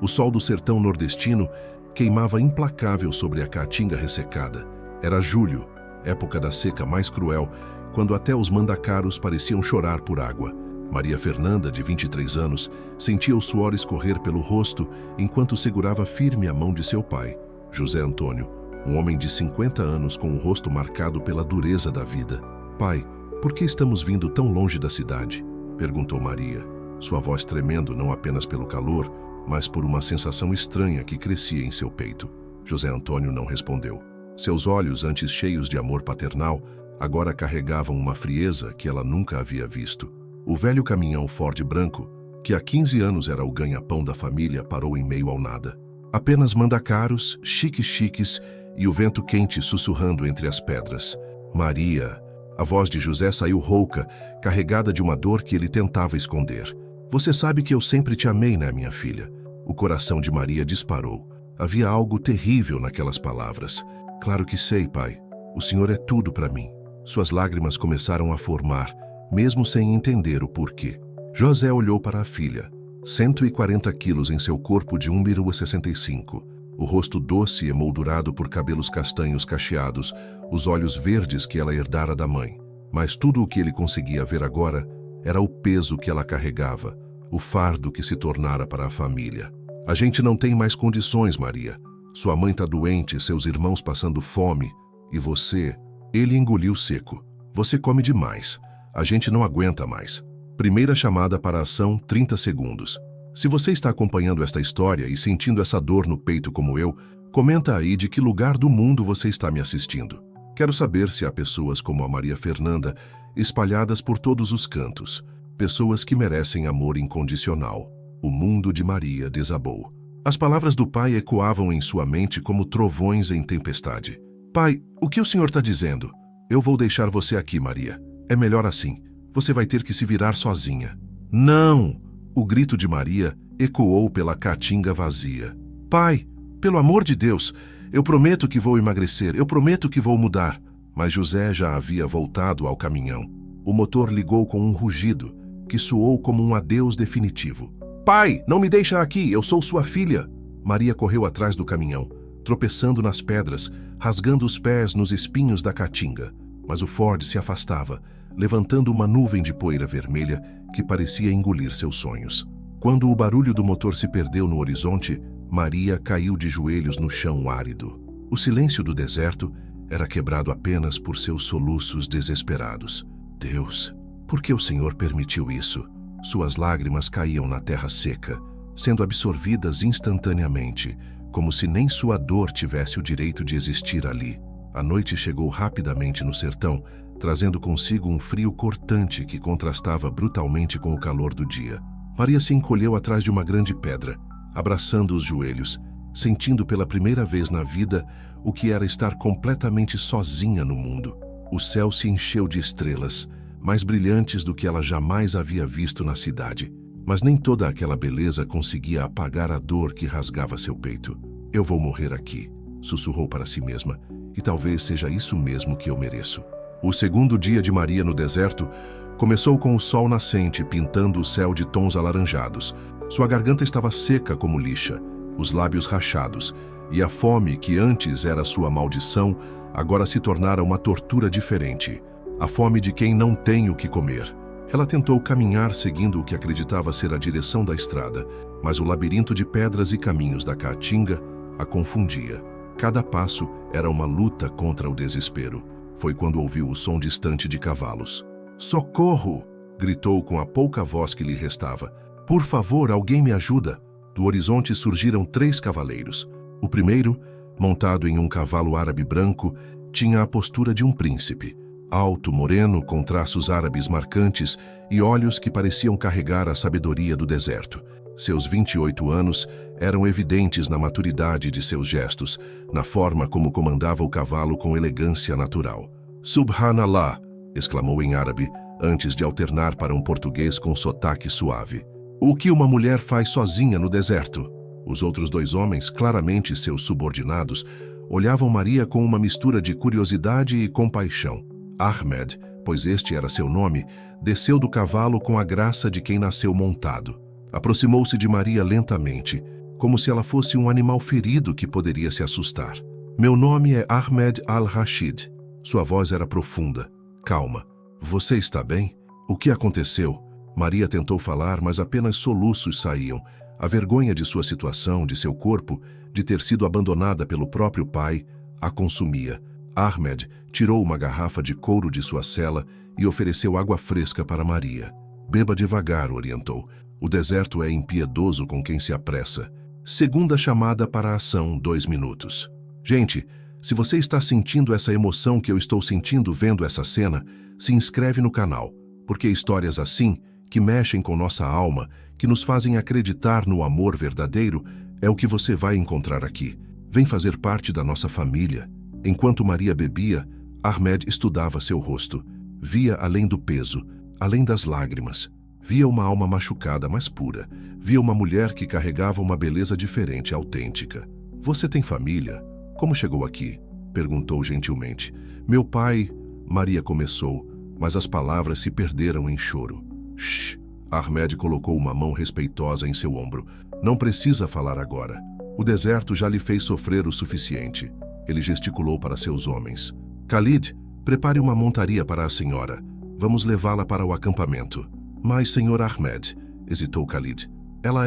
O sol do sertão nordestino queimava implacável sobre a caatinga ressecada. Era julho, época da seca mais cruel, quando até os mandacaros pareciam chorar por água. Maria Fernanda, de 23 anos, sentia o suor escorrer pelo rosto enquanto segurava firme a mão de seu pai, José Antônio, um homem de 50 anos com o rosto marcado pela dureza da vida. "Pai, por que estamos vindo tão longe da cidade?" perguntou Maria, sua voz tremendo não apenas pelo calor, mas por uma sensação estranha que crescia em seu peito. José Antônio não respondeu. Seus olhos, antes cheios de amor paternal, agora carregavam uma frieza que ela nunca havia visto. O velho caminhão Ford branco, que há 15 anos era o ganha-pão da família, parou em meio ao nada. Apenas mandacaros, chiques e o vento quente sussurrando entre as pedras. "Maria!" A voz de José saiu rouca, carregada de uma dor que ele tentava esconder. "Você sabe que eu sempre te amei, né, minha filha?" O coração de Maria disparou. Havia algo terrível naquelas palavras. "Claro que sei, pai. O senhor é tudo para mim." Suas lágrimas começaram a formar, mesmo sem entender o porquê. José olhou para a filha. 140 quilos em seu corpo de 1,65 m. O rosto doce e emoldurado por cabelos castanhos cacheados, os olhos verdes que ela herdara da mãe. Mas tudo o que ele conseguia ver agora era o peso que ela carregava, o fardo que se tornara para a família. "A gente não tem mais condições, Maria. Sua mãe está doente, seus irmãos passando fome, e você..." Ele engoliu seco. "Você come demais. A gente não aguenta mais." Primeira chamada para a ação, 30 segundos. Se você está acompanhando esta história e sentindo essa dor no peito como eu, comenta aí de que lugar do mundo você está me assistindo. Quero saber se há pessoas como a Maria Fernanda espalhadas por todos os cantos. Pessoas que merecem amor incondicional. O mundo de Maria desabou. As palavras do pai ecoavam em sua mente como trovões em tempestade. "Pai, o que o senhor está dizendo?" "Eu vou deixar você aqui, Maria. É melhor assim. Você vai ter que se virar sozinha." "Não!" O grito de Maria ecoou pela caatinga vazia. "Pai, pelo amor de Deus, eu prometo que vou emagrecer, eu prometo que vou mudar." Mas José já havia voltado ao caminhão. O motor ligou com um rugido, que soou como um adeus definitivo. "Pai, não me deixa aqui, eu sou sua filha." Maria correu atrás do caminhão, tropeçando nas pedras, rasgando os pés nos espinhos da caatinga. Mas o Ford se afastava, levantando uma nuvem de poeira vermelha que parecia engolir seus sonhos. Quando o barulho do motor se perdeu no horizonte, Maria caiu de joelhos no chão árido. O silêncio do deserto era quebrado apenas por seus soluços desesperados. "Deus, por que o Senhor permitiu isso?" Suas lágrimas caíam na terra seca, sendo absorvidas instantaneamente, como se nem sua dor tivesse o direito de existir ali. A noite chegou rapidamente no sertão, trazendo consigo um frio cortante que contrastava brutalmente com o calor do dia. Maria se encolheu atrás de uma grande pedra, abraçando os joelhos, sentindo pela primeira vez na vida o que era estar completamente sozinha no mundo. O céu se encheu de estrelas, mais brilhantes do que ela jamais havia visto na cidade. Mas nem toda aquela beleza conseguia apagar a dor que rasgava seu peito. "Eu vou morrer aqui", sussurrou para si mesma, "e talvez seja isso mesmo que eu mereço." O segundo dia de Maria no deserto começou com o sol nascente pintando o céu de tons alaranjados. Sua garganta estava seca como lixa, os lábios rachados, e a fome que antes era sua maldição agora se tornara uma tortura diferente. A fome de quem não tem o que comer. Ela tentou caminhar seguindo o que acreditava ser a direção da estrada, mas o labirinto de pedras e caminhos da caatinga a confundia. Cada passo era uma luta contra o desespero. Foi quando ouviu o som distante de cavalos. "Socorro!" gritou com a pouca voz que lhe restava. "Por favor, alguém me ajuda!" Do horizonte surgiram 3 cavaleiros. O primeiro, montado em um cavalo árabe branco, tinha a postura de um príncipe. Alto, moreno, com traços árabes marcantes e olhos que pareciam carregar a sabedoria do deserto. Seus 28 anos eram evidentes na maturidade de seus gestos, na forma como comandava o cavalo com elegância natural. "Subhanallah!" exclamou em árabe, antes de alternar para um português com sotaque suave. "O que uma mulher faz sozinha no deserto?" Os outros 2 homens, claramente seus subordinados, olhavam Maria com uma mistura de curiosidade e compaixão. Ahmed, pois este era seu nome, desceu do cavalo com a graça de quem nasceu montado. Aproximou-se de Maria lentamente, como se ela fosse um animal ferido que poderia se assustar. Meu nome é Ahmed Al-Rashid. Sua voz era profunda. Calma. Você está bem? O que aconteceu? Maria tentou falar, mas apenas soluços saíam. A vergonha de sua situação, de seu corpo, de ter sido abandonada pelo próprio pai, a consumia. Ahmed tirou uma garrafa de couro de sua cela e ofereceu água fresca para Maria. Beba devagar, orientou. O deserto é impiedoso com quem se apressa. Segunda chamada para a ação, 2 minutos. Gente, se você está sentindo essa emoção que eu estou sentindo vendo essa cena, se inscreve no canal, porque histórias assim, que mexem com nossa alma, que nos fazem acreditar no amor verdadeiro, é o que você vai encontrar aqui. Vem fazer parte da nossa família. Enquanto Maria bebia, Ahmed estudava seu rosto. Via além do peso, além das lágrimas. Via uma alma machucada, mas pura. Via uma mulher que carregava uma beleza diferente, autêntica. Você tem família? Como chegou aqui? Perguntou gentilmente. Meu pai... Maria começou, mas as palavras se perderam em choro. Shh! Ahmed colocou uma mão respeitosa em seu ombro. Não precisa falar agora. O deserto já lhe fez sofrer o suficiente. Ele gesticulou para seus homens. Khalid, prepare uma montaria para a senhora. Vamos levá-la para o acampamento. Mas, senhor Ahmed, hesitou Khalid. Ela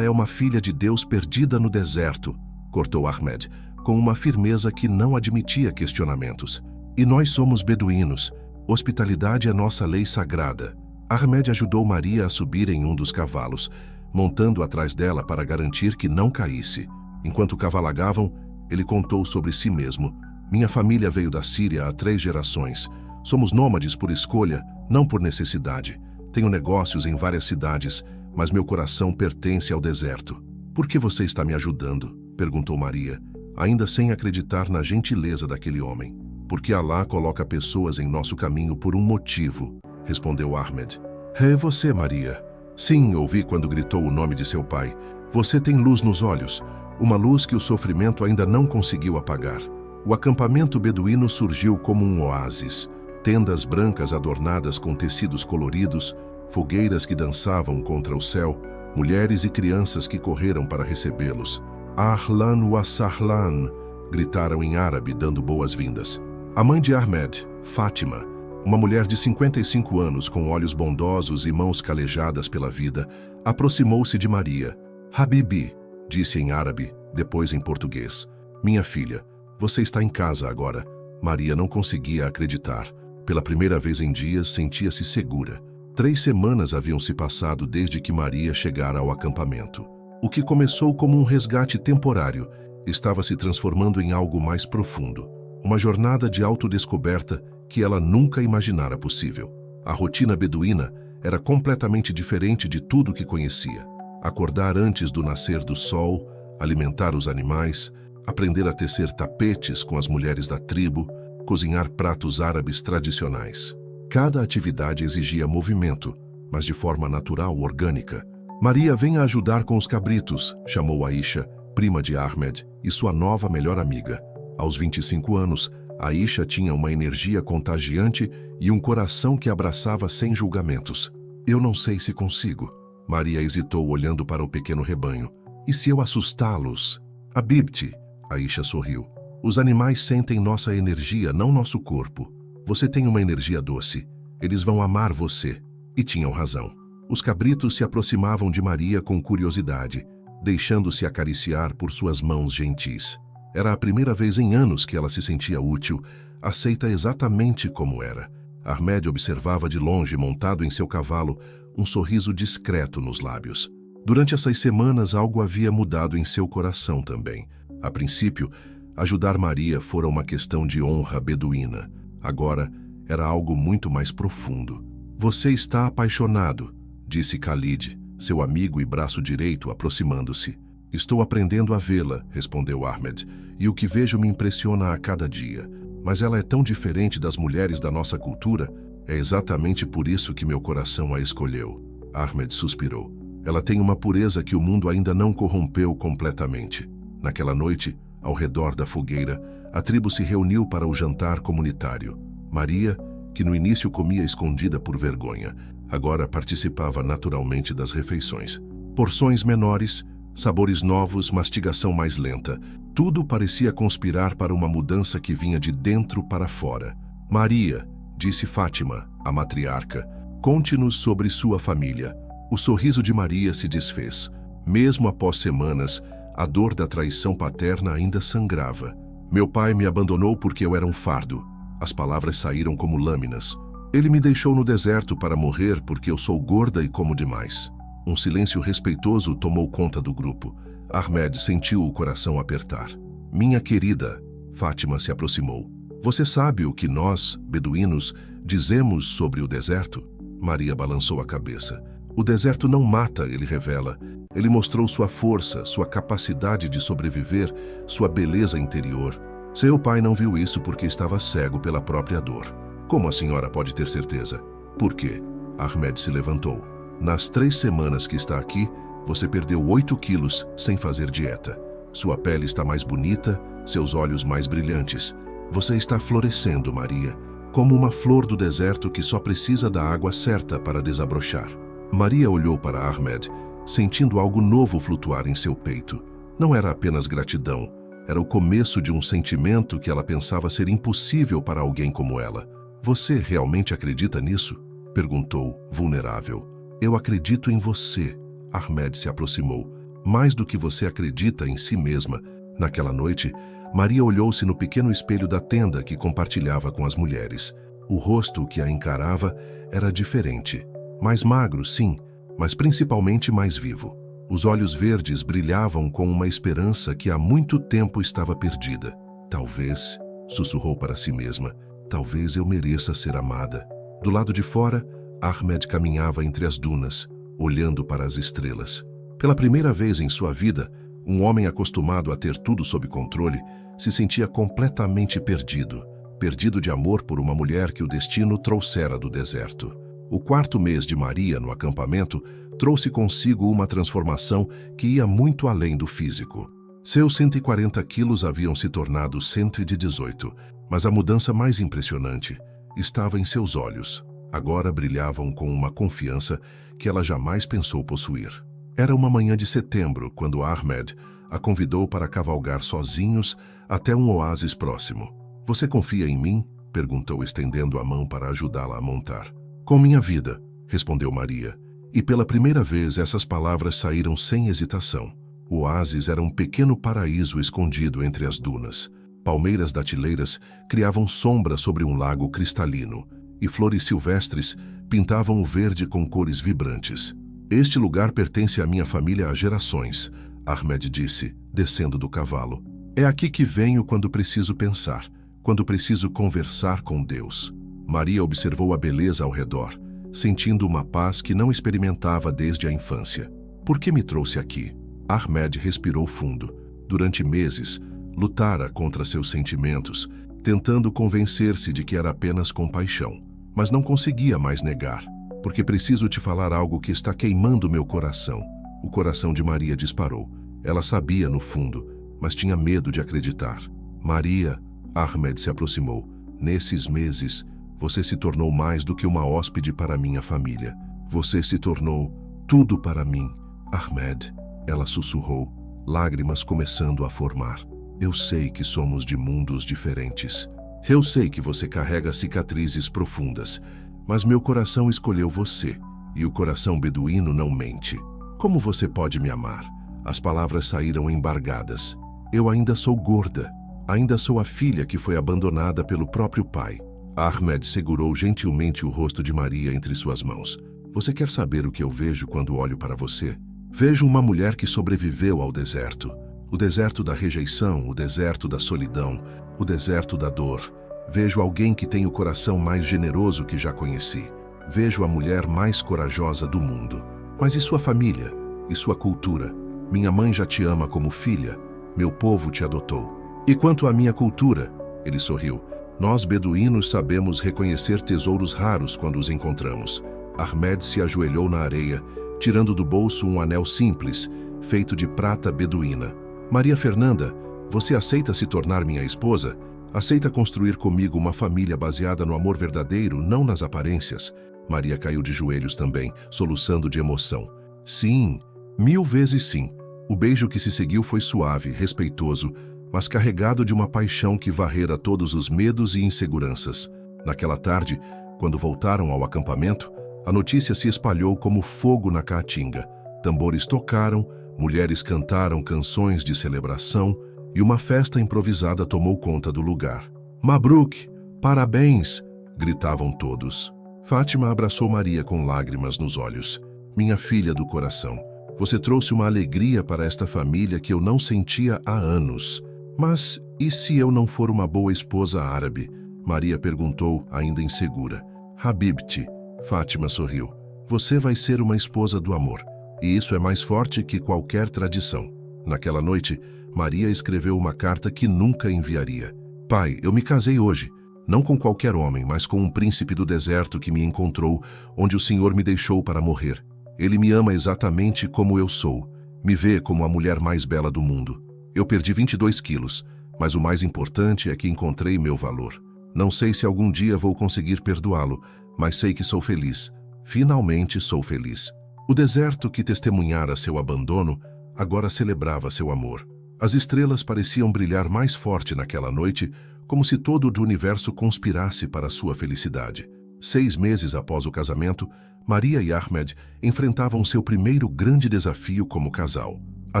é uma filha de Deus perdida no deserto, cortou Ahmed, com uma firmeza que não admitia questionamentos. E nós somos beduínos. Hospitalidade é nossa lei sagrada. Ahmed ajudou Maria a subir em um dos cavalos, montando atrás dela para garantir que não caísse. Enquanto cavalgavam, ele contou sobre si mesmo. Minha família veio da Síria há 3 gerações. Somos nômades por escolha, não por necessidade. Tenho negócios em várias cidades, mas meu coração pertence ao deserto. Por que você está me ajudando? Perguntou Maria, ainda sem acreditar na gentileza daquele homem. Porque Alá coloca pessoas em nosso caminho por um motivo, respondeu Ahmed. É você, Maria. Sim, ouvi quando gritou o nome de seu pai. Você tem luz nos olhos, uma luz que o sofrimento ainda não conseguiu apagar. O acampamento beduíno surgiu como um oásis. Tendas brancas adornadas com tecidos coloridos, fogueiras que dançavam contra o céu, mulheres e crianças que correram para recebê-los. Ahlan wa sahlan, gritaram em árabe dando boas-vindas. A mãe de Ahmed, Fátima, uma mulher de 55 anos com olhos bondosos e mãos calejadas pela vida, aproximou-se de Maria. Habibi, disse em árabe, depois em português. Minha filha, você está em casa agora. Maria não conseguia acreditar. Pela primeira vez em dias, sentia-se segura. 3 semanas haviam se passado desde que Maria chegara ao acampamento. O que começou como um resgate temporário estava se transformando em algo mais profundo. Uma jornada de autodescoberta que ela nunca imaginara possível. A rotina beduína era completamente diferente de tudo que conhecia. Acordar antes do nascer do sol, alimentar os animais, aprender a tecer tapetes com as mulheres da tribo, cozinhar pratos árabes tradicionais. Cada atividade exigia movimento, mas de forma natural, orgânica. Maria, venha ajudar com os cabritos, chamou Aisha, prima de Ahmed, e sua nova melhor amiga. Aos 25 anos, Aisha tinha uma energia contagiante e um coração que abraçava sem julgamentos. Eu não sei se consigo. Maria hesitou olhando para o pequeno rebanho. E se eu assustá-los? Habibti, Aisha sorriu. Os animais sentem nossa energia, não nosso corpo. Você tem uma energia doce. Eles vão amar você. E tinham razão. Os cabritos se aproximavam de Maria com curiosidade, deixando-se acariciar por suas mãos gentis. Era a primeira vez em anos que ela se sentia útil, aceita exatamente como era. Ahmed observava de longe, montado em seu cavalo, um sorriso discreto nos lábios. Durante essas semanas, algo havia mudado em seu coração também. A princípio, ajudar Maria fora uma questão de honra beduína. Agora, era algo muito mais profundo. Você está apaixonado, disse Khalid, seu amigo e braço direito, aproximando-se. Estou aprendendo a vê-la, respondeu Ahmed, e o que vejo me impressiona a cada dia. Mas ela é tão diferente das mulheres da nossa cultura, é exatamente por isso que meu coração a escolheu. Ahmed suspirou. Ela tem uma pureza que o mundo ainda não corrompeu completamente. Naquela noite, ao redor da fogueira, a tribo se reuniu para o jantar comunitário. Maria, que no início comia escondida por vergonha, agora participava naturalmente das refeições. Porções menores, Sabores novos, mastigação mais lenta. Tudo parecia conspirar para uma mudança que vinha de dentro para fora. Maria, disse Fátima, a matriarca, conte-nos sobre sua família. O sorriso de Maria se desfez. Mesmo após semanas, a dor da traição paterna ainda sangrava. Meu pai me abandonou porque eu era um fardo. As palavras saíram como lâminas. Ele me deixou no deserto para morrer porque eu sou gorda e como demais. Um silêncio respeitoso tomou conta do grupo. Ahmed sentiu o coração apertar. Minha querida, Fátima se aproximou. Você sabe o que nós, beduínos, dizemos sobre o deserto? Maria balançou a cabeça. O deserto não mata, ele revela. Ele mostrou sua força, sua capacidade de sobreviver, sua beleza interior. Seu pai não viu isso porque estava cego pela própria dor. Como a senhora pode ter certeza? Por quê? Ahmed se levantou. Nas 3 semanas que está aqui, você perdeu 8 quilos sem fazer dieta. Sua pele está mais bonita, seus olhos mais brilhantes. Você está florescendo, Maria, como uma flor do deserto que só precisa da água certa para desabrochar. Maria olhou para Ahmed, sentindo algo novo flutuar em seu peito. Não era apenas gratidão, era o começo de um sentimento que ela pensava ser impossível para alguém como ela. Você realmente acredita nisso? Perguntou, vulnerável. Eu acredito em você. Ahmed se aproximou. Mais do que você acredita em si mesma. Naquela noite, Maria olhou-se no pequeno espelho da tenda que compartilhava com as mulheres. O rosto que a encarava era diferente. Mais magro, sim, mas principalmente mais vivo. Os olhos verdes brilhavam com uma esperança que há muito tempo estava perdida. Talvez, sussurrou para si mesma, talvez eu mereça ser amada. Do lado de fora, Ahmed caminhava entre as dunas, olhando para as estrelas. Pela primeira vez em sua vida, um homem acostumado a ter tudo sob controle se sentia completamente perdido. Perdido de amor por uma mulher que o destino trouxera do deserto. O 4º mês de Maria no acampamento trouxe consigo uma transformação que ia muito além do físico. Seus 140 quilos haviam se tornado 118, mas a mudança mais impressionante estava em seus olhos. Agora brilhavam com uma confiança que ela jamais pensou possuir. Era uma manhã de setembro quando Ahmed a convidou para cavalgar sozinhos até um oásis próximo. Você confia em mim? Perguntou, estendendo a mão para ajudá-la a montar. Com minha vida, respondeu Maria. E pela primeira vez essas palavras saíram sem hesitação. O oásis era um pequeno paraíso escondido entre as dunas. Palmeiras datileiras criavam sombra sobre um lago cristalino, e flores silvestres pintavam o verde com cores vibrantes. Este lugar pertence à minha família há gerações, Ahmed disse, descendo do cavalo. É aqui que venho quando preciso pensar, quando preciso conversar com Deus. Maria observou a beleza ao redor, sentindo uma paz que não experimentava desde a infância. Por que me trouxe aqui? Ahmed respirou fundo. Durante meses, lutara contra seus sentimentos, tentando convencer-se de que era apenas compaixão. Mas não conseguia mais negar, porque preciso te falar algo que está queimando meu coração. O coração de Maria disparou. Ela sabia no fundo, mas tinha medo de acreditar. Maria, Ahmed se aproximou. Nesses meses, você se tornou mais do que uma hóspede para minha família. Você se tornou tudo para mim. Ahmed, ela sussurrou, lágrimas começando a formar. Eu sei que somos de mundos diferentes. Eu sei que você carrega cicatrizes profundas, mas meu coração escolheu você, e o coração beduíno não mente. Como você pode me amar? As palavras saíram embargadas. Eu ainda sou gorda. Ainda sou a filha que foi abandonada pelo próprio pai. Ahmed segurou gentilmente o rosto de Maria entre suas mãos. Você quer saber o que eu vejo quando olho para você? Vejo uma mulher que sobreviveu ao deserto. O deserto da rejeição, o deserto da solidão, o deserto da dor. Vejo alguém que tem o coração mais generoso que já conheci. Vejo a mulher mais corajosa do mundo. Mas e sua família? E sua cultura? Minha mãe já te ama como filha. Meu povo te adotou. E quanto à minha cultura? Ele sorriu. Nós beduínos sabemos reconhecer tesouros raros quando os encontramos. Ahmed se ajoelhou na areia, tirando do bolso um anel simples, feito de prata beduína. Maria Fernanda, você aceita se tornar minha esposa? Aceita construir comigo uma família baseada no amor verdadeiro, não nas aparências? Maria caiu de joelhos também, soluçando de emoção. Sim, 1000 vezes sim. O beijo que se seguiu foi suave, respeitoso, mas carregado de uma paixão que varrera todos os medos e inseguranças. Naquela tarde, quando voltaram ao acampamento, a notícia se espalhou como fogo na caatinga. Tambores tocaram, mulheres cantaram canções de celebração e uma festa improvisada tomou conta do lugar. "Mabruk! Parabéns!" gritavam todos. Fátima abraçou Maria com lágrimas nos olhos. "Minha filha do coração, você trouxe uma alegria para esta família que eu não sentia há anos. Mas e se eu não for uma boa esposa árabe?" Maria perguntou, ainda insegura. "Habibti", Fátima sorriu. "Você vai ser uma esposa do amor. E isso é mais forte que qualquer tradição." Naquela noite, Maria escreveu uma carta que nunca enviaria. "Pai, eu me casei hoje. Não com qualquer homem, mas com um príncipe do deserto que me encontrou, onde o Senhor me deixou para morrer. Ele me ama exatamente como eu sou. Me vê como a mulher mais bela do mundo. Eu perdi 22 quilos, mas o mais importante é que encontrei meu valor. Não sei se algum dia vou conseguir perdoá-lo, mas sei que sou feliz. Finalmente sou feliz." O deserto que testemunhara seu abandono agora celebrava seu amor. As estrelas pareciam brilhar mais forte naquela noite, como se todo o universo conspirasse para sua felicidade. 6 meses após o casamento, Maria e Ahmed enfrentavam seu primeiro grande desafio como casal. A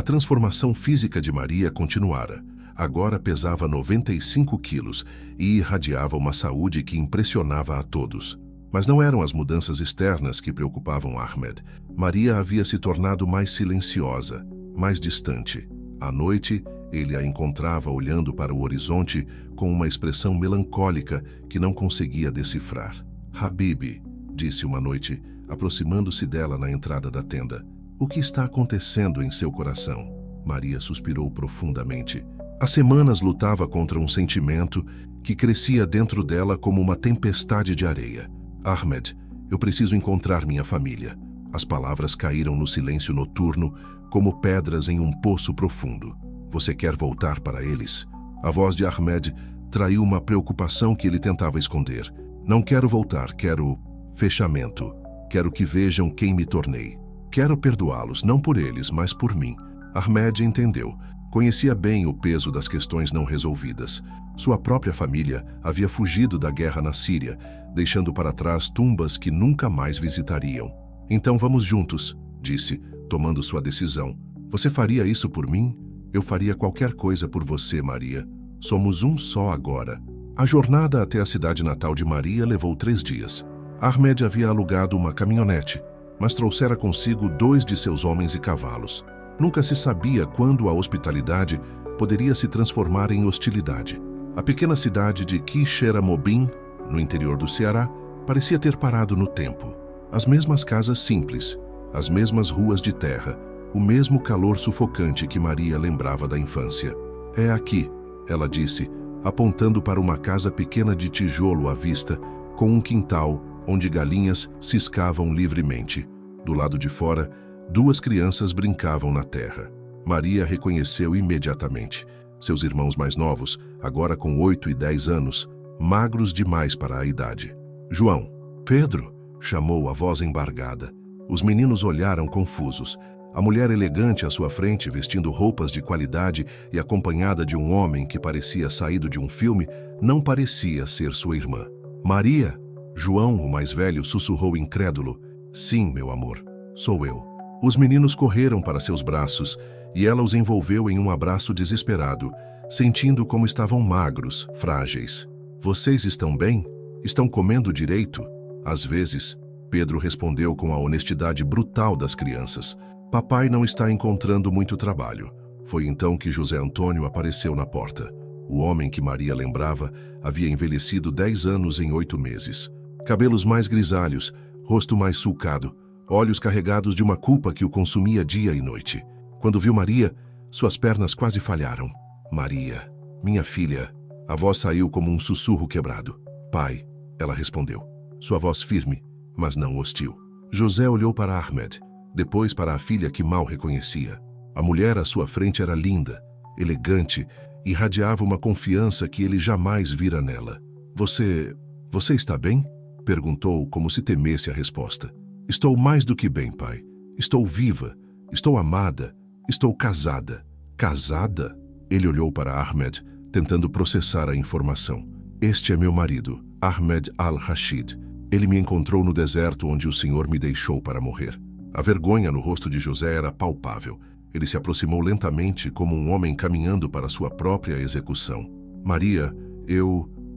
transformação física de Maria continuara. Agora pesava 95 quilos e irradiava uma saúde que impressionava a todos. Mas não eram as mudanças externas que preocupavam Ahmed. Maria havia se tornado mais silenciosa, mais distante. À noite, ele a encontrava olhando para o horizonte com uma expressão melancólica que não conseguia decifrar. "Habibi", disse uma noite, aproximando-se dela na entrada da tenda. "O que está acontecendo em seu coração?" Maria suspirou profundamente. Há semanas lutava contra um sentimento que crescia dentro dela como uma tempestade de areia. "Ahmed, eu preciso encontrar minha família." As palavras caíram no silêncio noturno como pedras em um poço profundo. "Você quer voltar para eles?" A voz de Ahmed traiu uma preocupação que ele tentava esconder. "Não quero voltar, quero fechamento. Quero que vejam quem me tornei. Quero perdoá-los, não por eles, mas por mim." Ahmed entendeu. Conhecia bem o peso das questões não resolvidas. Sua própria família havia fugido da guerra na Síria, deixando para trás tumbas que nunca mais visitariam. "Então vamos juntos", disse, tomando sua decisão. "Você faria isso por mim? Eu faria qualquer coisa por você, Maria. Somos um só agora." A jornada até a cidade natal de Maria levou 3 dias. Ahmed havia alugado uma caminhonete, mas trouxera consigo 2 de seus homens e cavalos. Nunca se sabia quando a hospitalidade poderia se transformar em hostilidade. A pequena cidade de Quixeramobim, no interior do Ceará, parecia ter parado no tempo. As mesmas casas simples, as mesmas ruas de terra, o mesmo calor sufocante que Maria lembrava da infância. "É aqui", ela disse, apontando para uma casa pequena de tijolo à vista, com um quintal onde galinhas ciscavam livremente. Do lado de fora, 2 crianças brincavam na terra. Maria reconheceu imediatamente. Seus irmãos mais novos, agora com 8 e 10 anos, magros demais para a idade. "João, Pedro", chamou a voz embargada. Os meninos olharam confusos. A mulher elegante à sua frente, vestindo roupas de qualidade e acompanhada de um homem que parecia saído de um filme, não parecia ser sua irmã. "Maria?" João, o mais velho, sussurrou incrédulo. "Sim, meu amor, sou eu." Os meninos correram para seus braços e ela os envolveu em um abraço desesperado, sentindo como estavam magros, frágeis. "Vocês estão bem? Estão comendo direito?" "Às vezes", Pedro respondeu com a honestidade brutal das crianças. "Papai não está encontrando muito trabalho." Foi então que José Antônio apareceu na porta. O homem que Maria lembrava havia envelhecido 10 anos em 8 meses. Cabelos mais grisalhos, rosto mais sulcado, olhos carregados de uma culpa que o consumia dia e noite. Quando viu Maria, suas pernas quase falharam. "Maria, minha filha." A voz saiu como um sussurro quebrado. "Pai", ela respondeu, sua voz firme, mas não hostil. José olhou para Ahmed, depois para a filha que mal reconhecia. A mulher à sua frente era linda, elegante, e irradiava uma confiança que ele jamais vira nela. Você está bem?" perguntou, como se temesse a resposta. "Estou mais do que bem, pai. Estou viva, estou amada, Estou casada. Casada? Ele olhou para Ahmed, tentando processar a informação. Este é meu marido, Ahmed al-Rashid. Ele me encontrou no deserto onde o Senhor me deixou para morrer. A vergonha no rosto de José era palpável. Ele se aproximou lentamente como um homem caminhando para sua própria execução. Maria,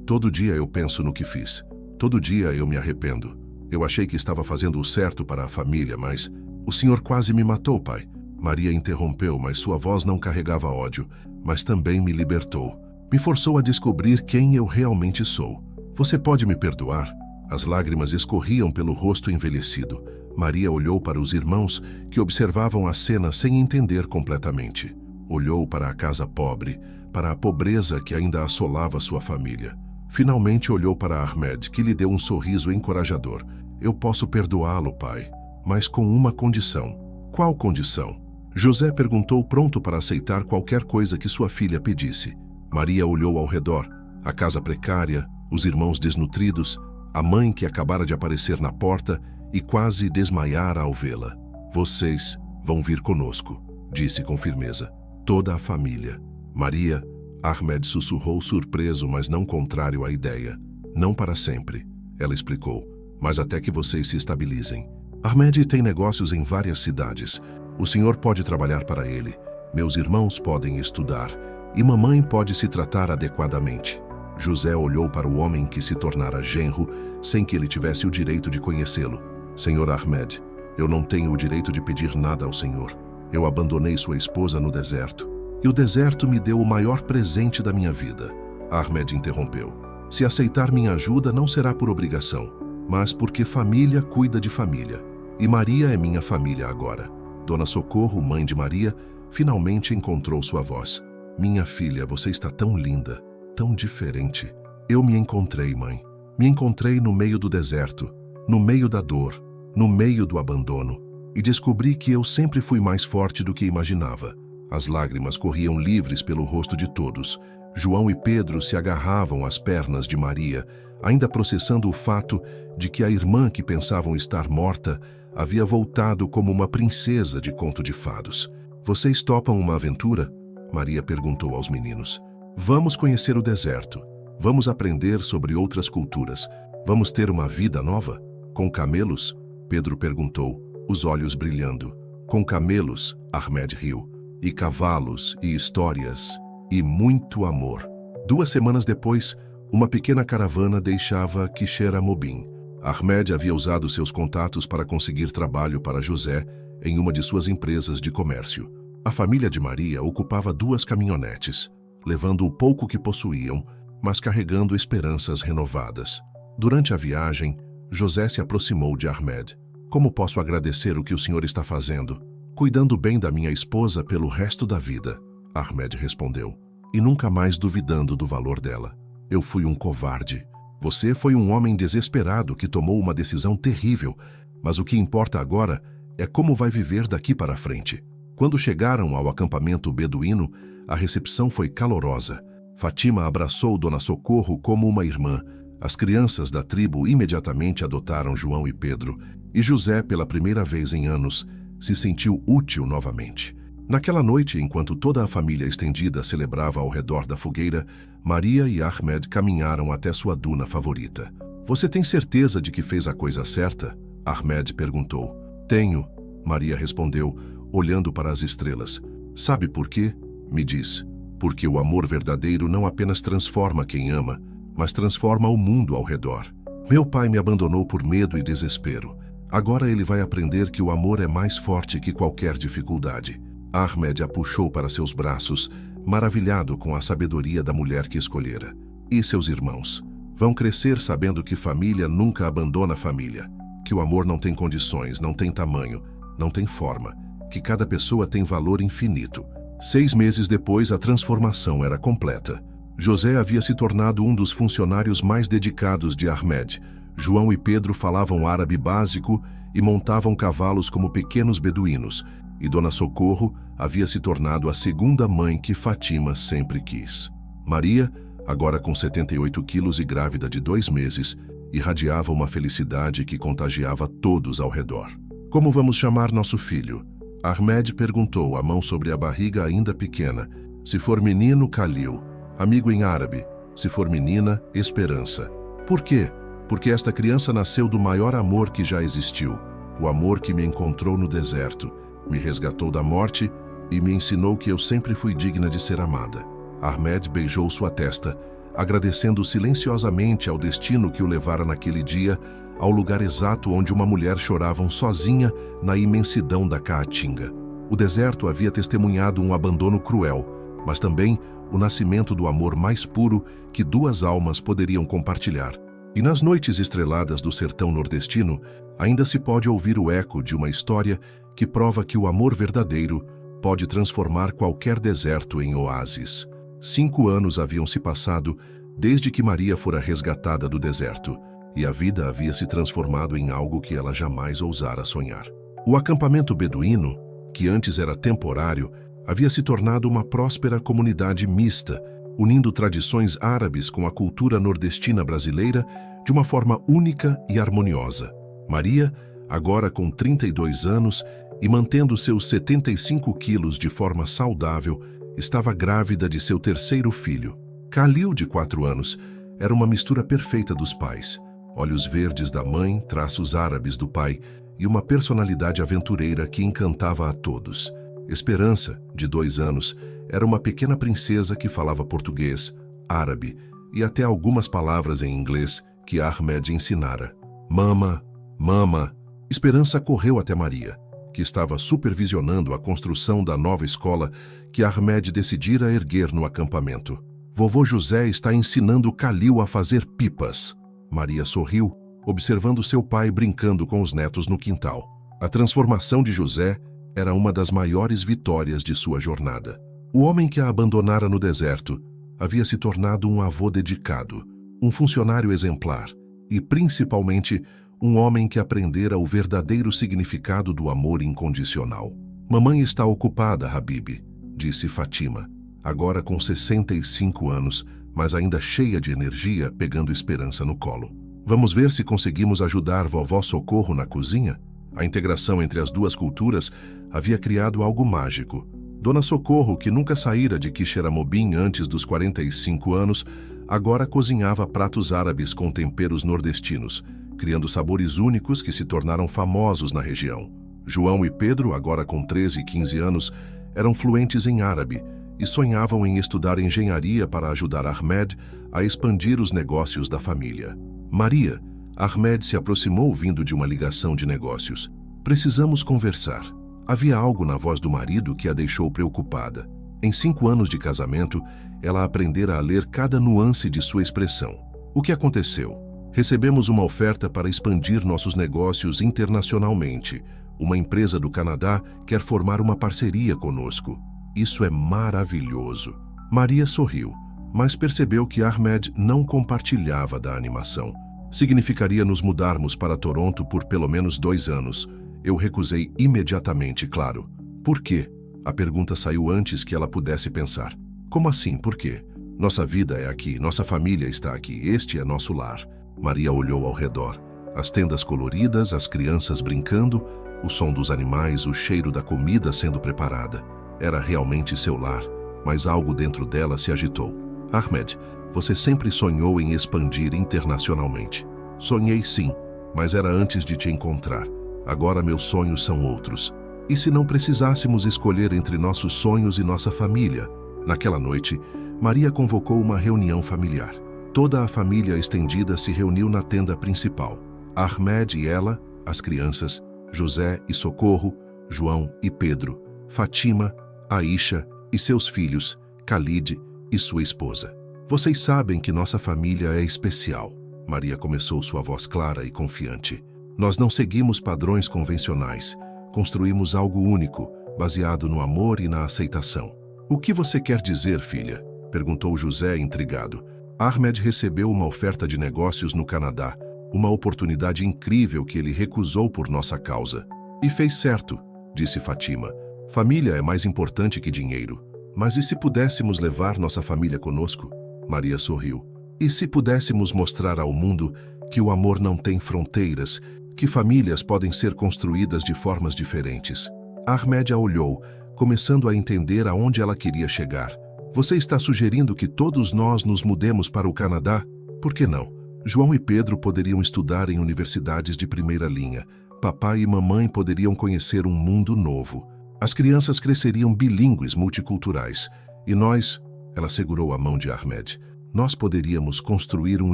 todo dia eu penso no que fiz. Todo dia eu me arrependo. Eu achei que estava fazendo o certo para a família, mas o Senhor quase me matou, pai. Maria interrompeu, mas sua voz não carregava ódio, mas também me libertou. Me forçou a descobrir quem eu realmente sou. Você pode me perdoar? As lágrimas escorriam pelo rosto envelhecido. Maria olhou para os irmãos que observavam a cena sem entender completamente. Olhou para a casa pobre, para a pobreza que ainda assolava sua família. Finalmente olhou para Ahmed, que lhe deu um sorriso encorajador. Eu posso perdoá-lo, pai, mas com uma condição. Qual condição? José perguntou, pronto para aceitar qualquer coisa que sua filha pedisse. Maria olhou ao redor, a casa precária, os irmãos desnutridos, a mãe que acabara de aparecer na porta e quase desmaiara ao vê-la. Vocês vão vir conosco, disse com firmeza. Toda a família. Maria, Ahmed sussurrou surpreso, mas não contrário à ideia. Não para sempre, ela explicou, mas até que vocês se estabilizem. Ahmed tem negócios em várias cidades. O senhor pode trabalhar para ele, meus irmãos podem estudar e mamãe pode se tratar adequadamente. José olhou para o homem que se tornara genro sem que ele tivesse o direito de conhecê-lo. Senhor Ahmed, eu não tenho o direito de pedir nada ao senhor. Eu abandonei sua esposa no deserto. E o deserto me deu o maior presente da minha vida. Ahmed interrompeu. Se aceitar minha ajuda não será por obrigação, mas porque família cuida de família. E Maria é minha família agora. Dona Socorro, mãe de Maria, finalmente encontrou sua voz. Minha filha, você está tão linda, tão diferente. Eu me encontrei, mãe. Me encontrei no meio do deserto, no meio da dor, no meio do abandono. E descobri que eu sempre fui mais forte do que imaginava. As lágrimas corriam livres pelo rosto de todos. João e Pedro se agarravam às pernas de Maria, ainda processando o fato de que a irmã que pensavam estar morta havia voltado como uma princesa de conto de fados. Vocês topam uma aventura? Maria perguntou aos meninos. Vamos conhecer o deserto. Vamos aprender sobre outras culturas. Vamos ter uma vida nova? Com camelos? Pedro perguntou, os olhos brilhando. Com camelos, Ahmed riu. E cavalos, e histórias, e muito amor. 2 semanas depois, uma pequena caravana deixava Quixeramobim. Ahmed havia usado seus contatos para conseguir trabalho para José em uma de suas empresas de comércio. A família de Maria ocupava 2 caminhonetes, levando o pouco que possuíam, mas carregando esperanças renovadas. Durante a viagem, José se aproximou de Ahmed. Como posso agradecer o que o senhor está fazendo? Cuidando bem da minha esposa pelo resto da vida, Ahmed respondeu, e nunca mais duvidando do valor dela. Eu fui um covarde. Você foi um homem desesperado que tomou uma decisão terrível, mas o que importa agora é como vai viver daqui para frente. Quando chegaram ao acampamento beduíno, a recepção foi calorosa. Fátima abraçou Dona Socorro como uma irmã. As crianças da tribo imediatamente adotaram João e Pedro, e José, pela primeira vez em anos, se sentiu útil novamente. Naquela noite, enquanto toda a família estendida celebrava ao redor da fogueira, Maria e Ahmed caminharam até sua duna favorita. Você tem certeza de que fez a coisa certa? Ahmed perguntou. Tenho, Maria respondeu, olhando para as estrelas. Sabe por quê? Me diz. Porque o amor verdadeiro não apenas transforma quem ama, mas transforma o mundo ao redor. Meu pai me abandonou por medo e desespero. Agora ele vai aprender que o amor é mais forte que qualquer dificuldade. Ahmed a puxou para seus braços, maravilhado com a sabedoria da mulher que escolhera. E seus irmãos? Vão crescer sabendo que família nunca abandona família, que o amor não tem condições, não tem tamanho, não tem forma, que cada pessoa tem valor infinito. 6 meses depois, a transformação era completa. José havia se tornado um dos funcionários mais dedicados de Ahmed. João e Pedro falavam árabe básico e montavam cavalos como pequenos beduínos, e Dona Socorro havia se tornado a segunda mãe que Fátima sempre quis. Maria, agora com 78 quilos e grávida de 2 meses, irradiava uma felicidade que contagiava todos ao redor. Como vamos chamar nosso filho? Ahmed perguntou, a mão sobre a barriga ainda pequena. Se for menino, Khalil. Amigo em árabe. Se for menina, esperança. Por quê? Porque esta criança nasceu do maior amor que já existiu. O amor que me encontrou no deserto, me resgatou da morte e me ensinou que eu sempre fui digna de ser amada. Ahmed beijou sua testa, agradecendo silenciosamente ao destino que o levara naquele dia ao lugar exato onde uma mulher chorava sozinha na imensidão da Caatinga. O deserto havia testemunhado um abandono cruel, mas também o nascimento do amor mais puro que duas almas poderiam compartilhar. E nas noites estreladas do sertão nordestino, ainda se pode ouvir o eco de uma história que prova que o amor verdadeiro pode transformar qualquer deserto em oásis. 5 anos haviam se passado desde que Maria fora resgatada do deserto, e a vida havia se transformado em algo que ela jamais ousara sonhar. O acampamento beduíno, que antes era temporário, havia se tornado uma próspera comunidade mista, unindo tradições árabes com a cultura nordestina brasileira de uma forma única e harmoniosa. Maria, agora com 32 anos e mantendo seus 75 quilos de forma saudável, estava grávida de seu terceiro filho. Khalil, de 4 anos, era uma mistura perfeita dos pais. Olhos verdes da mãe, traços árabes do pai e uma personalidade aventureira que encantava a todos. Esperança, de 2 anos, era uma pequena princesa que falava português, árabe e até algumas palavras em inglês que Ahmed ensinara. Mama, mama. Esperança correu até Maria, que estava supervisionando a construção da nova escola que Ahmed decidira erguer no acampamento. Vovô José está ensinando Khalil a fazer pipas. Maria sorriu, observando seu pai brincando com os netos no quintal. A transformação de José era uma das maiores vitórias de sua jornada. O homem que a abandonara no deserto havia se tornado um avô dedicado, um funcionário exemplar e, principalmente, um homem que aprendera o verdadeiro significado do amor incondicional. Mamãe está ocupada, Habib, disse Fatima, agora com 65 anos, mas ainda cheia de energia, pegando Esperança no colo. Vamos ver se conseguimos ajudar vovó Socorro na cozinha? A integração entre as duas culturas havia criado algo mágico. Dona Socorro, que nunca saíra de Quixeramobim antes dos 45 anos, agora cozinhava pratos árabes com temperos nordestinos, criando sabores únicos que se tornaram famosos na região. João e Pedro, agora com 13 e 15 anos, eram fluentes em árabe e sonhavam em estudar engenharia para ajudar Ahmed a expandir os negócios da família. Maria, Ahmed se aproximou vindo de uma ligação de negócios. Precisamos conversar. Havia algo na voz do marido que a deixou preocupada. Em 5 anos de casamento, ela aprendera a ler cada nuance de sua expressão. O que aconteceu? Recebemos uma oferta para expandir nossos negócios internacionalmente. Uma empresa do Canadá quer formar uma parceria conosco. Isso é maravilhoso. Maria sorriu, mas percebeu que Ahmed não compartilhava da animação. Significaria nos mudarmos para Toronto por pelo menos 2 anos. Eu recusei imediatamente, claro. Por quê? A pergunta saiu antes que ela pudesse pensar. Como assim, por quê? Nossa vida é aqui, nossa família está aqui, este é nosso lar. Maria olhou ao redor. As tendas coloridas, as crianças brincando, o som dos animais, o cheiro da comida sendo preparada. Era realmente seu lar, mas algo dentro dela se agitou. Ahmed, você sempre sonhou em expandir internacionalmente. Sonhei sim, mas era antes de te encontrar. Agora meus sonhos são outros. E se não precisássemos escolher entre nossos sonhos e nossa família? Naquela noite, Maria convocou uma reunião familiar. Toda a família estendida se reuniu na tenda principal. Ahmed e ela, as crianças, José e Socorro, João e Pedro, Fatima, Aisha e seus filhos, Khalid e sua esposa. Vocês sabem que nossa família é especial. Maria começou sua voz clara e confiante. Nós não seguimos padrões convencionais. Construímos algo único, baseado no amor e na aceitação. O que você quer dizer, filha? Perguntou José, intrigado. Ahmed recebeu uma oferta de negócios no Canadá, uma oportunidade incrível que ele recusou por nossa causa. E fez certo, disse Fatima. Família é mais importante que dinheiro. Mas e se pudéssemos levar nossa família conosco? Maria sorriu. E se pudéssemos mostrar ao mundo que o amor não tem fronteiras, que famílias podem ser construídas de formas diferentes? Ahmed a olhou, começando a entender aonde ela queria chegar. Você está sugerindo que todos nós nos mudemos para o Canadá? Por que não? João e Pedro poderiam estudar em universidades de primeira linha. Papai e mamãe poderiam conhecer um mundo novo. As crianças cresceriam bilíngues multiculturais. E nós, ela segurou a mão de Ahmed, nós poderíamos construir um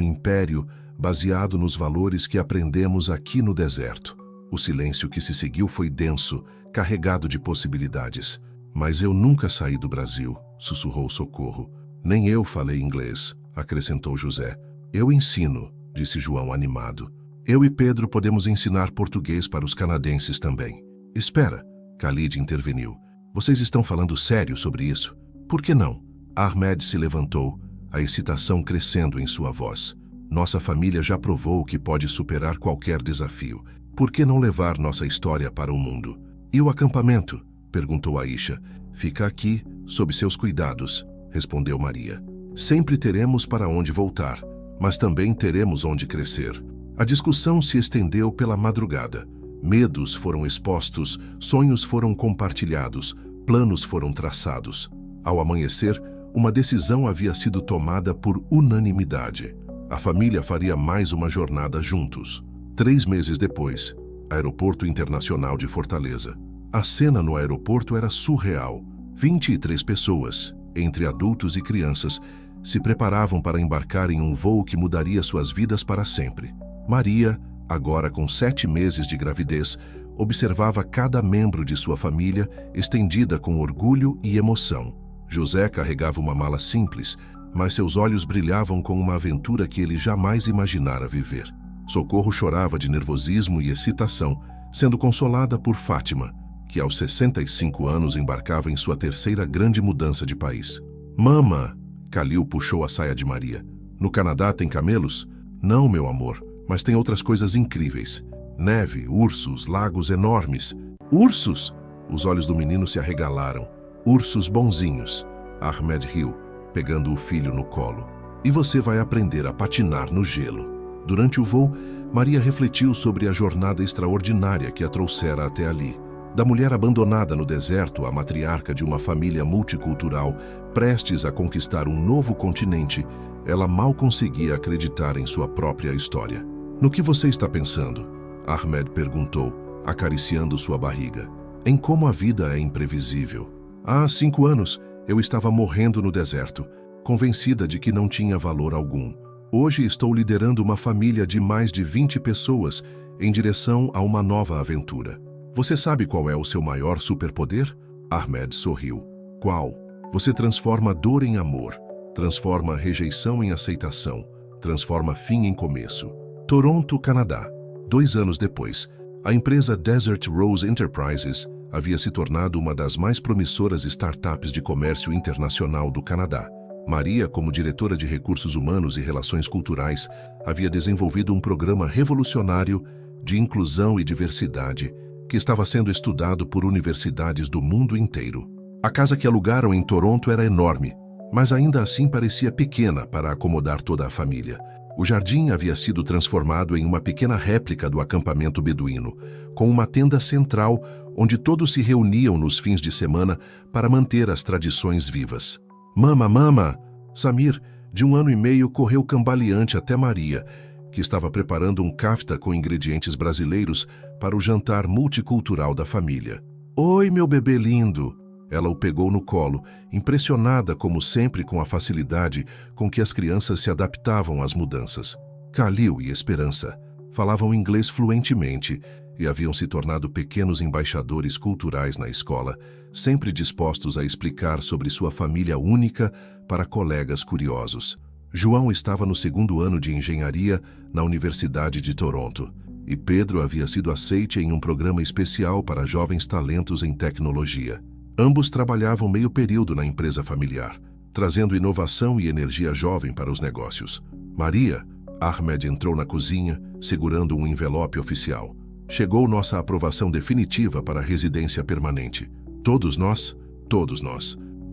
império baseado nos valores que aprendemos aqui no deserto. O silêncio que se seguiu foi denso, carregado de possibilidades. Mas eu nunca saí do Brasil, sussurrou Socorro. Nem eu falei inglês, acrescentou José. Eu ensino, disse João animado. Eu e Pedro podemos ensinar português para os canadenses também. Espera, Khalid interveniu. Vocês estão falando sério sobre isso? Por que não? Ahmed se levantou, a excitação crescendo em sua voz. Nossa família já provou que pode superar qualquer desafio. Por que não levar nossa história para o mundo? E o acampamento? Perguntou Aisha. Fica aqui, sob seus cuidados, respondeu Maria. Sempre teremos para onde voltar, mas também teremos onde crescer. A discussão se estendeu pela madrugada. Medos foram expostos, sonhos foram compartilhados, planos foram traçados. Ao amanhecer, uma decisão havia sido tomada por unanimidade. A família faria mais uma jornada juntos. 3 meses depois, Aeroporto Internacional de Fortaleza. A cena no aeroporto era surreal. 23 pessoas, entre adultos e crianças, se preparavam para embarcar em um voo que mudaria suas vidas para sempre. Maria, agora com 7 meses de gravidez, observava cada membro de sua família estendida com orgulho e emoção. José carregava uma mala simples, mas seus olhos brilhavam com uma aventura que ele jamais imaginara viver. Socorro chorava de nervosismo e excitação, sendo consolada por Fátima, que aos 65 anos embarcava em sua terceira grande mudança de país. Mama! Khalil puxou a saia de Maria. No Canadá tem camelos? Não, meu amor, mas tem outras coisas incríveis. Neve, ursos, lagos enormes. Ursos? Os olhos do menino se arregalaram. Ursos bonzinhos. Ahmed riu, pegando o filho no colo. E você vai aprender a patinar no gelo. Durante o voo, Maria refletiu sobre a jornada extraordinária que a trouxera até ali. Da mulher abandonada no deserto à matriarca de uma família multicultural, prestes a conquistar um novo continente, ela mal conseguia acreditar em sua própria história. No que você está pensando? Ahmed perguntou, acariciando sua barriga. Em como a vida é imprevisível. Há 5 anos, eu estava morrendo no deserto, convencida de que não tinha valor algum. Hoje estou liderando uma família de mais de 20 pessoas em direção a uma nova aventura. Você sabe qual é o seu maior superpoder? Ahmed sorriu. Qual? Você transforma dor em amor, transforma rejeição em aceitação, transforma fim em começo. Toronto, Canadá. 2 anos depois, a empresa Desert Rose Enterprises havia se tornado uma das mais promissoras startups de comércio internacional do Canadá. Maria, como diretora de Recursos Humanos e Relações Culturais, havia desenvolvido um programa revolucionário de inclusão e diversidade que estava sendo estudado por universidades do mundo inteiro. A casa que alugaram em Toronto era enorme, mas ainda assim parecia pequena para acomodar toda a família. O jardim havia sido transformado em uma pequena réplica do acampamento beduíno, com uma tenda central onde todos se reuniam nos fins de semana para manter as tradições vivas. Mama! Samir, de 1 ano e meio, correu cambaleante até Maria, que estava preparando um kafta com ingredientes brasileiros para o jantar multicultural da família. Oi, meu bebê lindo! Ela o pegou no colo, impressionada como sempre com a facilidade com que as crianças se adaptavam às mudanças. Khalil e Esperança falavam inglês fluentemente e haviam se tornado pequenos embaixadores culturais na escola, sempre dispostos a explicar sobre sua família única para colegas curiosos. João estava no 2º ano de engenharia na Universidade de Toronto, e Pedro havia sido aceite em um programa especial para jovens talentos em tecnologia. Ambos trabalhavam meio período na empresa familiar, trazendo inovação e energia jovem para os negócios. Maria, Ahmed entrou na cozinha, segurando um envelope oficial. Chegou nossa aprovação definitiva para a residência permanente. Todos nós,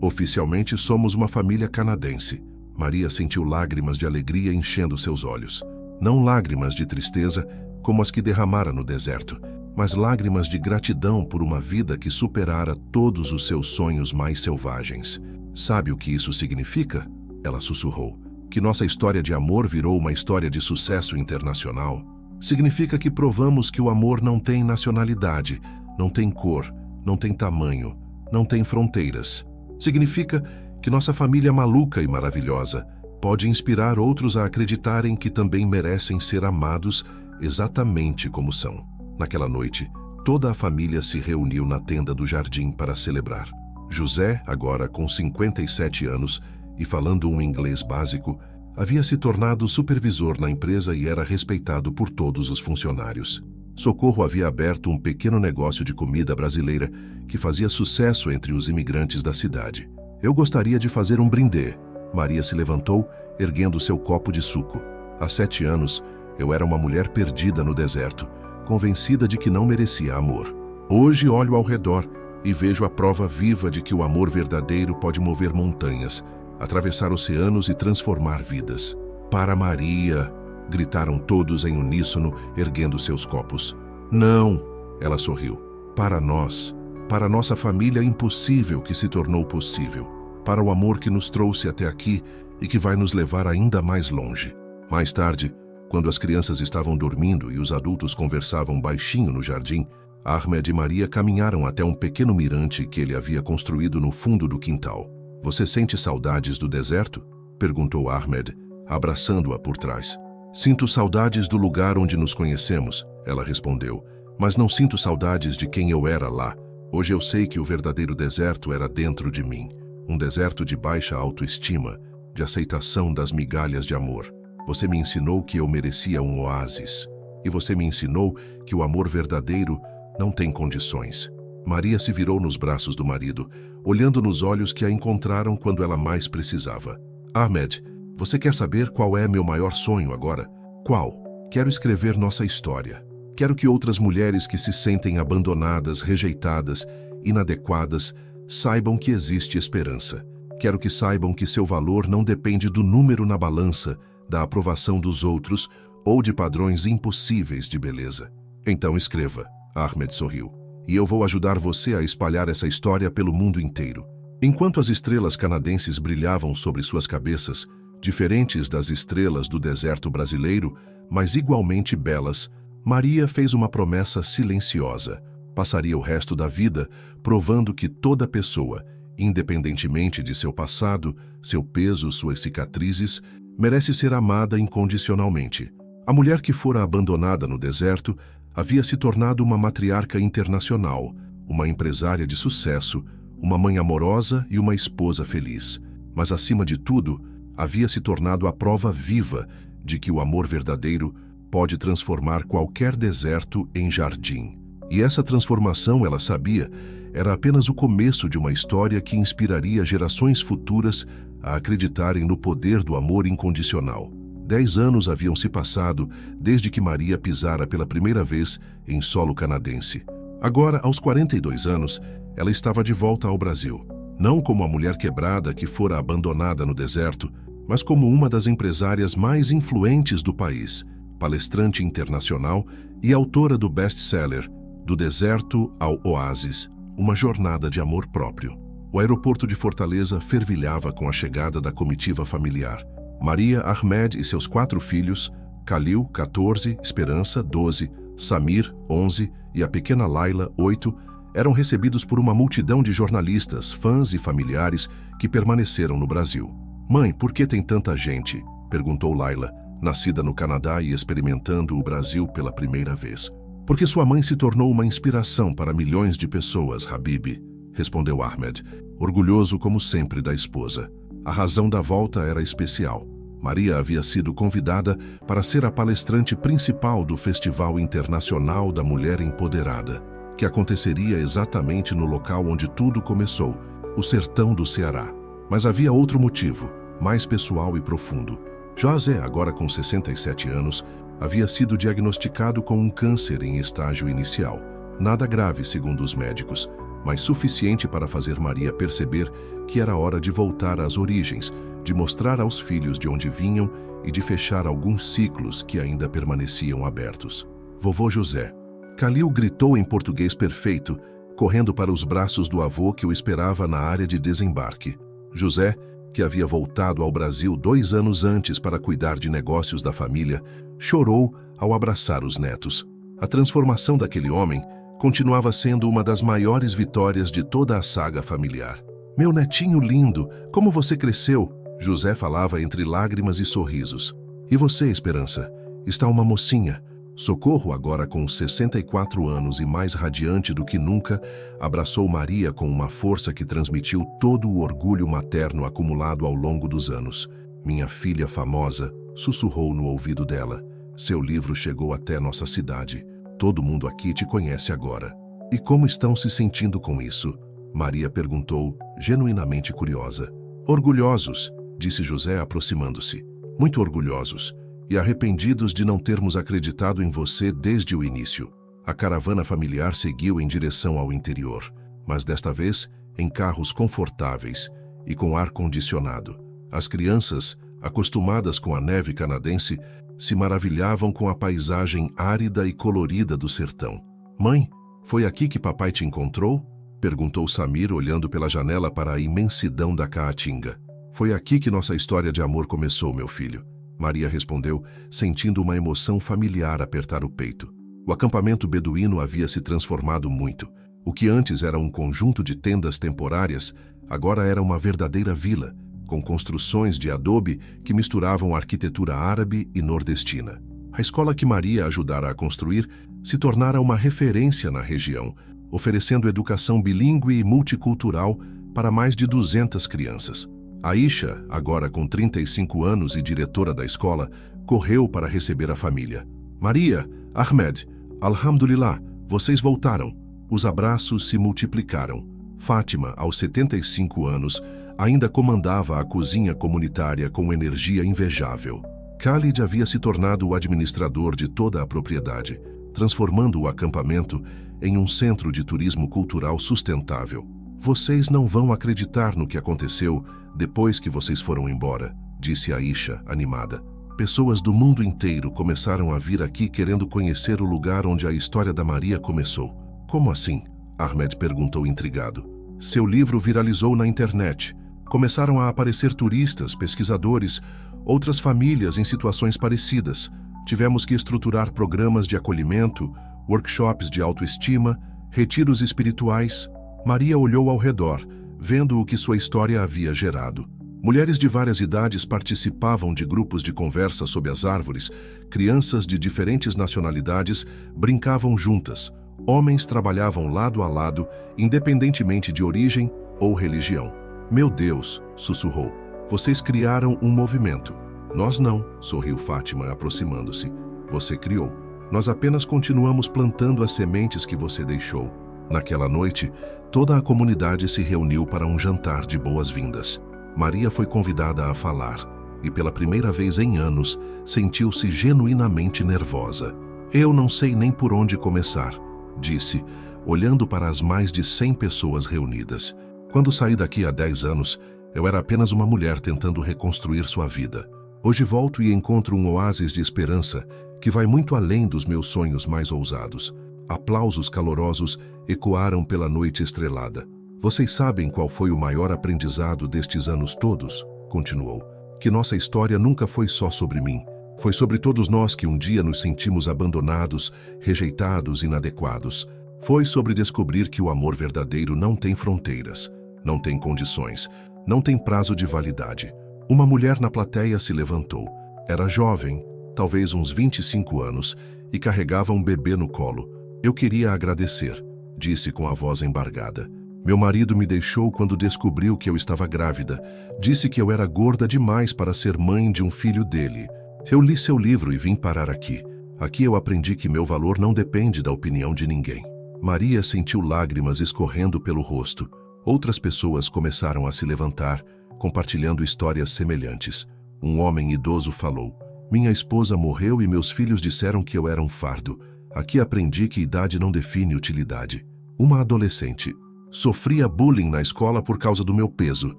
oficialmente somos uma família canadense. Maria sentiu lágrimas de alegria enchendo seus olhos. Não lágrimas de tristeza, como as que derramara no deserto. mas lágrimas de gratidão por uma vida que superara todos os seus sonhos mais selvagens. Sabe o que isso significa? Ela sussurrou. Que nossa história de amor virou uma história de sucesso internacional. Significa que provamos que o amor não tem nacionalidade, não tem cor, não tem tamanho, não tem fronteiras. Significa que nossa família maluca e maravilhosa pode inspirar outros a acreditarem que também merecem ser amados exatamente como são. Naquela noite, toda a família se reuniu na tenda do jardim para celebrar. José, agora com 57 anos e falando um inglês básico, havia se tornado supervisor na empresa e era respeitado por todos os funcionários. Socorro havia aberto um pequeno negócio de comida brasileira que fazia sucesso entre os imigrantes da cidade. Eu gostaria de fazer um brindê. Maria se levantou, erguendo seu copo de suco. Há 7 anos, eu era uma mulher perdida no deserto, convencida de que não merecia amor. Hoje olho ao redor e vejo a prova viva de que o amor verdadeiro pode mover montanhas, atravessar oceanos e transformar vidas. Para Maria! Gritaram todos em uníssono, erguendo seus copos. Não! Ela sorriu. Para nós, para nossa família impossível que se tornou possível, para o amor que nos trouxe até aqui e que vai nos levar ainda mais longe. Mais tarde, quando as crianças estavam dormindo e os adultos conversavam baixinho no jardim, Ahmed e Maria caminharam até um pequeno mirante que ele havia construído no fundo do quintal. Você sente saudades do deserto? Perguntou Ahmed, abraçando-a por trás. Sinto saudades do lugar onde nos conhecemos, ela respondeu, mas não sinto saudades de quem eu era lá. Hoje eu sei que o verdadeiro deserto era dentro de mim. Um deserto de baixa autoestima, de aceitação das migalhas de amor. Você me ensinou que eu merecia um oásis. E você me ensinou que o amor verdadeiro não tem condições. Maria se virou nos braços do marido, olhando nos olhos que a encontraram quando ela mais precisava. Ahmed, você quer saber qual é meu maior sonho agora? Qual? Quero escrever nossa história. Quero que outras mulheres que se sentem abandonadas, rejeitadas, inadequadas, saibam que existe esperança. Quero que saibam que seu valor não depende do número na balança, da aprovação dos outros ou de padrões impossíveis de beleza. Então escreva, Ahmed sorriu, e eu vou ajudar você a espalhar essa história pelo mundo inteiro. Enquanto as estrelas canadenses brilhavam sobre suas cabeças, diferentes das estrelas do deserto brasileiro, mas igualmente belas, Maria fez uma promessa silenciosa. Passaria o resto da vida provando que toda pessoa, independentemente de seu passado, seu peso, suas cicatrizes, merece ser amada incondicionalmente. A mulher que fora abandonada no deserto havia se tornado uma matriarca internacional, uma empresária de sucesso, uma mãe amorosa e uma esposa feliz. Mas, acima de tudo, havia se tornado a prova viva de que o amor verdadeiro pode transformar qualquer deserto em jardim. E essa transformação, ela sabia, era apenas o começo de uma história que inspiraria gerações futuras a acreditarem no poder do amor incondicional. 10 anos haviam se passado desde que Maria pisara pela primeira vez em solo canadense. Agora, aos 42 anos, ela estava de volta ao Brasil. Não como a mulher quebrada que fora abandonada no deserto, mas como uma das empresárias mais influentes do país, palestrante internacional e autora do best-seller Do Deserto ao Oásis, uma jornada de amor próprio. O aeroporto de Fortaleza fervilhava com a chegada da comitiva familiar. Maria, Ahmed e seus 4 filhos, Khalil, 14, Esperança, 12, Samir, 11 e a pequena Laila, 8, eram recebidos por uma multidão de jornalistas, fãs e familiares que permaneceram no Brasil. Mãe, por que tem tanta gente? Perguntou Laila, nascida no Canadá e experimentando o Brasil pela primeira vez. Porque sua mãe se tornou uma inspiração para milhões de pessoas, Habibi, respondeu Ahmed, orgulhoso como sempre da esposa. A razão da volta era especial. Maria havia sido convidada para ser a palestrante principal do Festival Internacional da Mulher Empoderada, que aconteceria exatamente no local onde tudo começou, o sertão do Ceará. Mas havia outro motivo, mais pessoal e profundo. José, agora com 67 anos, havia sido diagnosticado com um câncer em estágio inicial. Nada grave, segundo os médicos, mas suficiente para fazer Maria perceber que era hora de voltar às origens, de mostrar aos filhos de onde vinham e de fechar alguns ciclos que ainda permaneciam abertos. Vovô José, Khalil gritou em português perfeito, correndo para os braços do avô que o esperava na área de desembarque. José, que havia voltado ao Brasil 2 anos antes para cuidar de negócios da família, chorou ao abraçar os netos. A transformação daquele homem continuava sendo uma das maiores vitórias de toda a saga familiar. Meu netinho lindo, como você cresceu! José falava entre lágrimas e sorrisos. E você, Esperança? Está uma mocinha. Socorro, agora com 64 anos e mais radiante do que nunca, abraçou Maria com uma força que transmitiu todo o orgulho materno acumulado ao longo dos anos. Minha filha famosa, sussurrou no ouvido dela. Seu livro chegou até nossa cidade. Todo mundo aqui te conhece agora. E como estão se sentindo com isso? Maria perguntou, genuinamente curiosa. Orgulhosos, disse José aproximando-se. Muito orgulhosos. E arrependidos de não termos acreditado em você desde o início. A caravana familiar seguiu em direção ao interior, mas desta vez em carros confortáveis e com ar-condicionado. As crianças, acostumadas com a neve canadense, se maravilhavam com a paisagem árida e colorida do sertão. Mãe, foi aqui que papai te encontrou? Perguntou Samir olhando pela janela para a imensidão da Caatinga. Foi aqui que nossa história de amor começou, meu filho. Maria respondeu, sentindo uma emoção familiar apertar o peito. O acampamento beduíno havia se transformado muito. O que antes era um conjunto de tendas temporárias, agora era uma verdadeira vila, com construções de adobe que misturavam arquitetura árabe e nordestina. A escola que Maria ajudara a construir se tornara uma referência na região, oferecendo educação bilíngue e multicultural para mais de 200 crianças. Aisha, agora com 35 anos e diretora da escola, correu para receber a família. Maria, Ahmed, Alhamdulillah, vocês voltaram. Os abraços se multiplicaram. Fátima, aos 75 anos, ainda comandava a cozinha comunitária com energia invejável. Khalid havia se tornado o administrador de toda a propriedade, transformando o acampamento em um centro de turismo cultural sustentável. Vocês não vão acreditar no que aconteceu depois que vocês foram embora, disse Aisha, animada. Pessoas do mundo inteiro começaram a vir aqui querendo conhecer o lugar onde a história da Maria começou. Como assim? Ahmed perguntou intrigado. Seu livro viralizou na internet. Começaram a aparecer turistas, pesquisadores, outras famílias em situações parecidas. Tivemos que estruturar programas de acolhimento, workshops de autoestima, retiros espirituais. Maria olhou ao redor, vendo o que sua história havia gerado. Mulheres de várias idades participavam de grupos de conversa sob as árvores, crianças de diferentes nacionalidades brincavam juntas, homens trabalhavam lado a lado, independentemente de origem ou religião. Meu Deus, sussurrou, vocês criaram um movimento. Nós não, sorriu Fátima, aproximando-se. Você criou. Nós apenas continuamos plantando as sementes que você deixou. Naquela noite, toda a comunidade se reuniu para um jantar de boas-vindas. Maria foi convidada a falar, e pela primeira vez em anos, sentiu-se genuinamente nervosa. Eu não sei nem por onde começar, disse, olhando para as mais de 100 pessoas reunidas. Quando saí daqui há 10 anos, eu era apenas uma mulher tentando reconstruir sua vida. Hoje volto e encontro um oásis de esperança que vai muito além dos meus sonhos mais ousados. Aplausos calorosos ecoaram pela noite estrelada. Vocês sabem qual foi o maior aprendizado destes anos todos? Continuou. Que nossa história nunca foi só sobre mim. Foi sobre todos nós que um dia nos sentimos abandonados, rejeitados, inadequados. Foi sobre descobrir que o amor verdadeiro não tem fronteiras, não tem condições, não tem prazo de validade. Uma mulher na plateia se levantou. Era jovem, talvez uns 25 anos, e carregava um bebê no colo. Eu queria agradecer, disse com a voz embargada. Meu marido me deixou quando descobriu que eu estava grávida. Disse que eu era gorda demais para ser mãe de um filho dele. Eu li seu livro e vim parar aqui. Aqui eu aprendi que meu valor não depende da opinião de ninguém. Maria sentiu lágrimas escorrendo pelo rosto. Outras pessoas começaram a se levantar, compartilhando histórias semelhantes. Um homem idoso falou: minha esposa morreu e meus filhos disseram que eu era um fardo. Aqui aprendi que idade não define utilidade. Uma adolescente: sofria bullying na escola por causa do meu peso.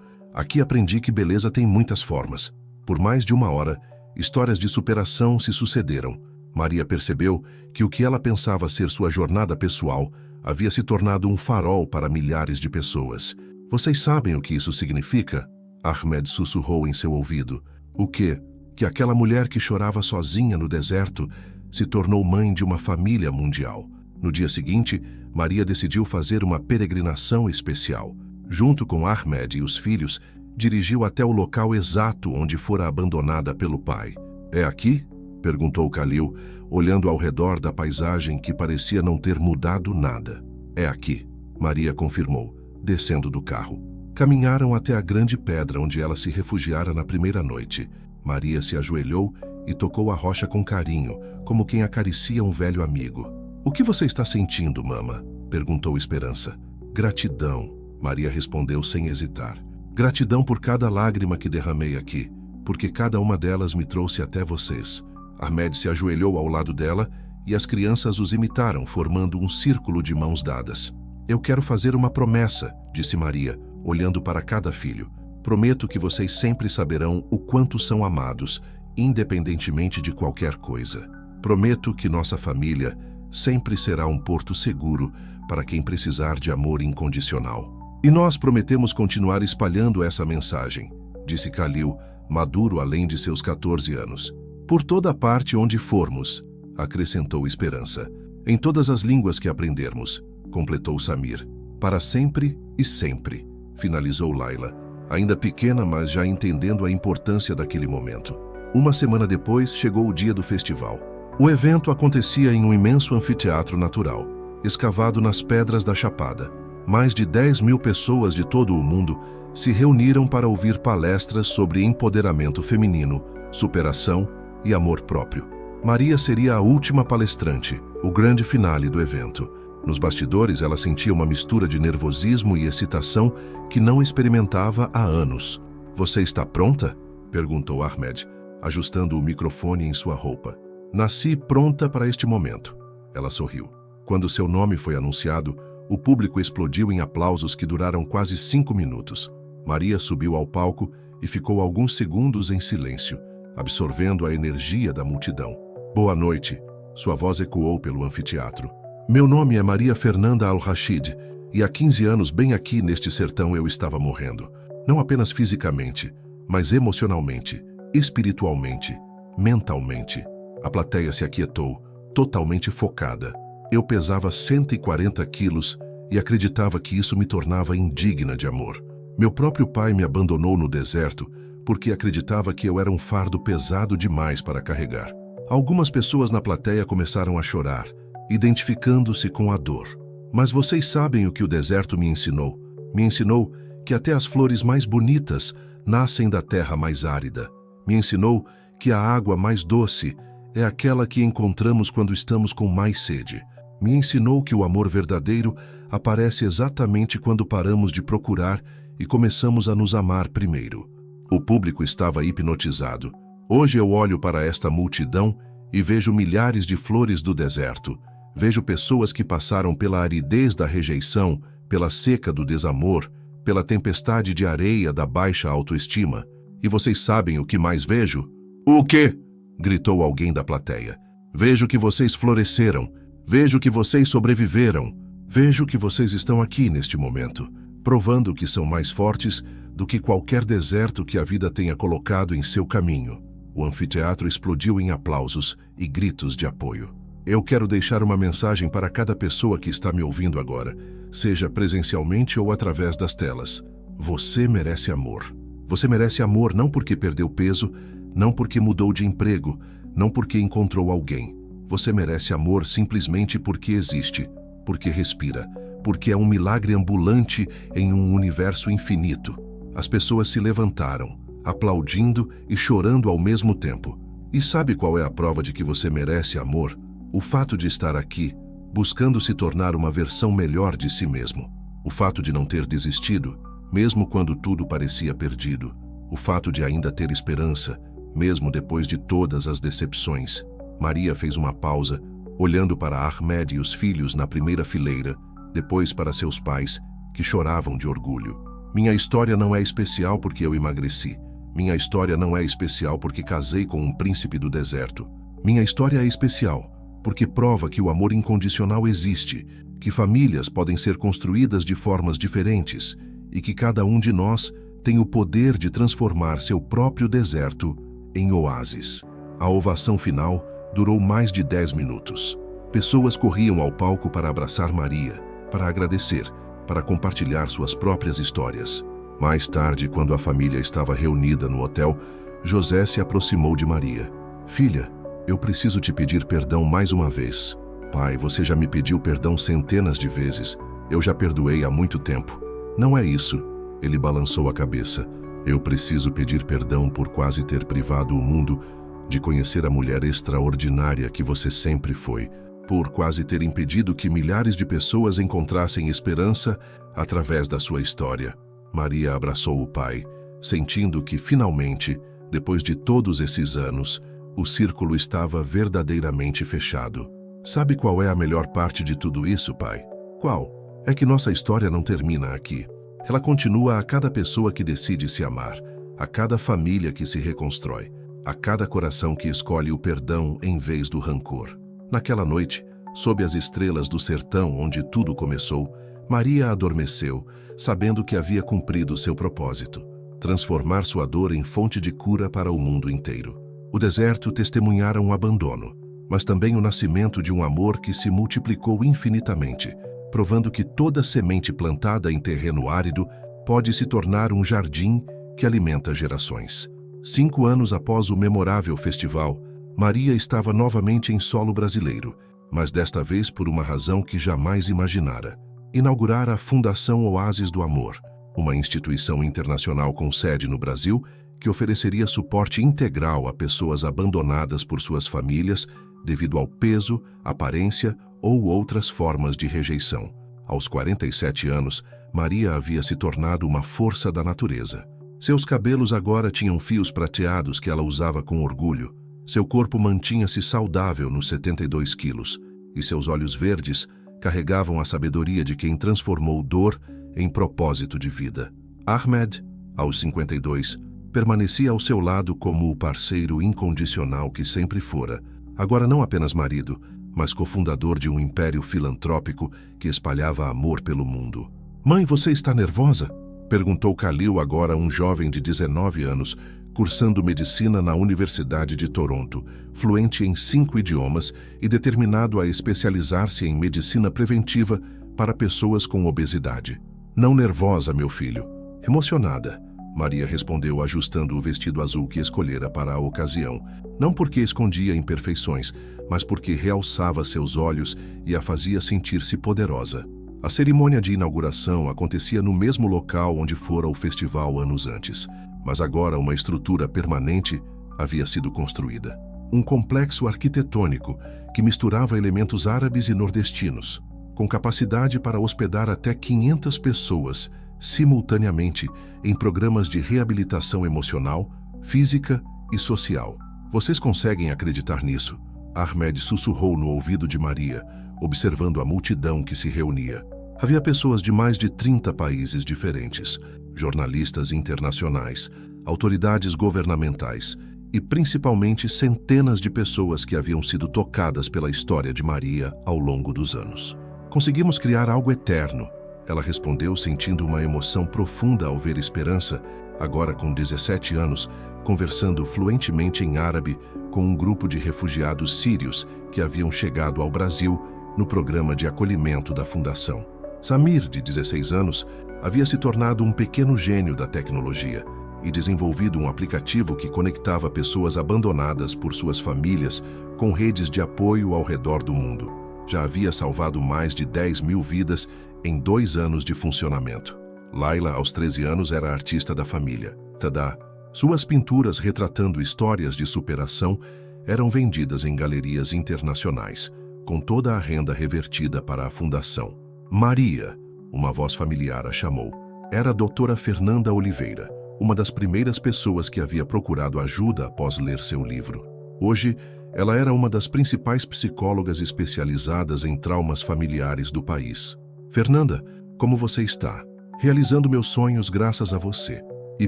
Aqui aprendi que beleza tem muitas formas. Por mais de 1 hora, histórias de superação se sucederam. Maria percebeu que o que ela pensava ser sua jornada pessoal havia se tornado um farol para milhares de pessoas. Vocês sabem o que isso significa? Ahmed sussurrou em seu ouvido. O quê? Que aquela mulher que chorava sozinha no deserto se tornou mãe de uma família mundial. No dia seguinte, Maria decidiu fazer uma peregrinação especial. Junto com Ahmed e os filhos, dirigiu até o local exato onde fora abandonada pelo pai. É aqui? Perguntou Khalil, olhando ao redor da paisagem que parecia não ter mudado nada. É aqui, Maria confirmou, descendo do carro. Caminharam até a grande pedra onde ela se refugiara na primeira noite. Maria se ajoelhou e tocou a rocha com carinho, como quem acaricia um velho amigo. O que você está sentindo, mama? Perguntou Esperança. Gratidão, Maria respondeu sem hesitar. Gratidão por cada lágrima que derramei aqui, porque cada uma delas me trouxe até vocês. Ahmed se ajoelhou ao lado dela e as crianças os imitaram, formando um círculo de mãos dadas. Eu quero fazer uma promessa, disse Maria, olhando para cada filho. Prometo que vocês sempre saberão o quanto são amados, independentemente de qualquer coisa. Prometo que nossa família sempre será um porto seguro para quem precisar de amor incondicional. E nós prometemos continuar espalhando essa mensagem, disse Khalil, maduro além de seus 14 anos. Por toda parte onde formos, acrescentou Esperança. Em todas as línguas que aprendermos, completou Samir. Para sempre e sempre, finalizou Laila, ainda pequena, mas já entendendo a importância daquele momento. Uma semana depois, chegou o dia do festival. O evento acontecia em um imenso anfiteatro natural, escavado nas pedras da Chapada. Mais de 10.000 pessoas de todo o mundo se reuniram para ouvir palestras sobre empoderamento feminino, superação e amor próprio. Maria seria a última palestrante, o grande finale do evento. Nos bastidores, ela sentia uma mistura de nervosismo e excitação que não experimentava há anos. Você está pronta? Perguntou Ahmed, ajustando o microfone em sua roupa. Nasci pronta para este momento. Ela sorriu. Quando seu nome foi anunciado, o público explodiu em aplausos que duraram quase 5 minutos. Maria subiu ao palco e ficou alguns segundos em silêncio, absorvendo a energia da multidão. Boa noite, sua voz ecoou pelo anfiteatro. Meu nome é Maria Fernanda Al-Rashid, e há 15 anos bem aqui neste sertão eu estava morrendo. Não apenas fisicamente, mas emocionalmente, espiritualmente, mentalmente. A plateia se aquietou, totalmente focada. Eu pesava 140 quilos e acreditava que isso me tornava indigna de amor. Meu próprio pai me abandonou no deserto porque acreditava que eu era um fardo pesado demais para carregar. Algumas pessoas na plateia começaram a chorar, identificando-se com a dor. Mas vocês sabem o que o deserto me ensinou? Me ensinou que até as flores mais bonitas nascem da terra mais árida. Me ensinou que a água mais doce é aquela que encontramos quando estamos com mais sede. Me ensinou que o amor verdadeiro aparece exatamente quando paramos de procurar e começamos a nos amar primeiro. O público estava hipnotizado. Hoje eu olho para esta multidão e vejo milhares de flores do deserto. Vejo pessoas que passaram pela aridez da rejeição, pela seca do desamor, pela tempestade de areia da baixa autoestima. E vocês sabem o que mais vejo? O quê? Gritou alguém da plateia. Vejo que vocês floresceram. Vejo que vocês sobreviveram. Vejo que vocês estão aqui neste momento, provando que são mais fortes do que qualquer deserto que a vida tenha colocado em seu caminho. O anfiteatro explodiu em aplausos e gritos de apoio. Eu quero deixar uma mensagem para cada pessoa que está me ouvindo agora, seja presencialmente ou através das telas. Você merece amor. Você merece amor não porque perdeu peso, não porque mudou de emprego, não porque encontrou alguém. Você merece amor simplesmente porque existe, porque respira, porque é um milagre ambulante em um universo infinito. As pessoas se levantaram, aplaudindo e chorando ao mesmo tempo. E sabe qual é a prova de que você merece amor? O fato de estar aqui, buscando se tornar uma versão melhor de si mesmo. O fato de não ter desistido, mesmo quando tudo parecia perdido. O fato de ainda ter esperança, mesmo depois de todas as decepções. Maria fez uma pausa, olhando para Ahmed e os filhos na primeira fileira, depois para seus pais, que choravam de orgulho. Minha história não é especial porque eu emagreci. Minha história não é especial porque casei com um príncipe do deserto. Minha história é especial, porque prova que o amor incondicional existe, que famílias podem ser construídas de formas diferentes e que cada um de nós tem o poder de transformar seu próprio deserto em oásis. A ovação final durou mais de 10 minutos. Pessoas corriam ao palco para abraçar Maria, para agradecer, para compartilhar suas próprias histórias. Mais tarde, quando a família estava reunida no hotel, José se aproximou de Maria. Filha, eu preciso te pedir perdão mais uma vez. Pai, você já me pediu perdão centenas de vezes. Eu já perdoei há muito tempo. Não é isso. Ele balançou a cabeça. Eu preciso pedir perdão por quase ter privado o mundo de conhecer a mulher extraordinária que você sempre foi, por quase ter impedido que milhares de pessoas encontrassem esperança através da sua história. Maria abraçou o pai, sentindo que, finalmente, depois de todos esses anos, o círculo estava verdadeiramente fechado. Sabe qual é a melhor parte de tudo isso, pai? Qual? É que nossa história não termina aqui. Ela continua a cada pessoa que decide se amar, a cada família que se reconstrói, a cada coração que escolhe o perdão em vez do rancor. Naquela noite, sob as estrelas do sertão onde tudo começou, Maria adormeceu, sabendo que havia cumprido seu propósito, transformar sua dor em fonte de cura para o mundo inteiro. O deserto testemunhara um abandono, mas também o nascimento de um amor que se multiplicou infinitamente, provando que toda semente plantada em terreno árido pode se tornar um jardim que alimenta gerações. 5 anos após o memorável festival, Maria estava novamente em solo brasileiro, mas desta vez por uma razão que jamais imaginara: inaugurar a Fundação Oásis do Amor, uma instituição internacional com sede no Brasil que ofereceria suporte integral a pessoas abandonadas por suas famílias devido ao peso, aparência ou outras formas de rejeição. Aos 47 anos, Maria havia se tornado uma força da natureza. Seus cabelos agora tinham fios prateados que ela usava com orgulho. Seu corpo mantinha-se saudável nos 72 quilos, e seus olhos verdes carregavam a sabedoria de quem transformou dor em propósito de vida. Ahmed, aos 52, permanecia ao seu lado como o parceiro incondicional que sempre fora, agora não apenas marido, mas cofundador de um império filantrópico que espalhava amor pelo mundo. Mãe, você está nervosa? Perguntou Khalil, agora um jovem de 19 anos, cursando medicina na Universidade de Toronto, fluente em 5 idiomas e determinado a especializar-se em medicina preventiva para pessoas com obesidade. Não nervosa, meu filho. Emocionada, Maria respondeu, ajustando o vestido azul que escolhera para a ocasião, não porque escondia imperfeições, mas porque realçava seus olhos e a fazia sentir-se poderosa. A cerimônia de inauguração acontecia no mesmo local onde fora o festival anos antes, mas agora uma estrutura permanente havia sido construída. Um complexo arquitetônico que misturava elementos árabes e nordestinos, com capacidade para hospedar até 500 pessoas simultaneamente em programas de reabilitação emocional, física e social. Vocês conseguem acreditar nisso? Ahmed sussurrou no ouvido de Maria, observando a multidão que se reunia. Havia pessoas de mais de 30 países diferentes, jornalistas internacionais, autoridades governamentais e principalmente centenas de pessoas que haviam sido tocadas pela história de Maria ao longo dos anos. Conseguimos criar algo eterno, ela respondeu, sentindo uma emoção profunda ao ver Esperança, agora com 17 anos, conversando fluentemente em árabe com um grupo de refugiados sírios que haviam chegado ao Brasil no programa de acolhimento da Fundação. Samir, de 16 anos, havia se tornado um pequeno gênio da tecnologia e desenvolvido um aplicativo que conectava pessoas abandonadas por suas famílias com redes de apoio ao redor do mundo. Já havia salvado mais de 10 mil vidas em 2 anos de funcionamento. Laila, aos 13 anos, era a artista da família. Tada! Suas pinturas retratando histórias de superação eram vendidas em galerias internacionais, com toda a renda revertida para a fundação. Maria, uma voz familiar a chamou. Era a doutora Fernanda Oliveira, uma das primeiras pessoas que havia procurado ajuda após ler seu livro. Hoje, ela era uma das principais psicólogas especializadas em traumas familiares do país. Fernanda, como você está? Realizando meus sonhos graças a você. E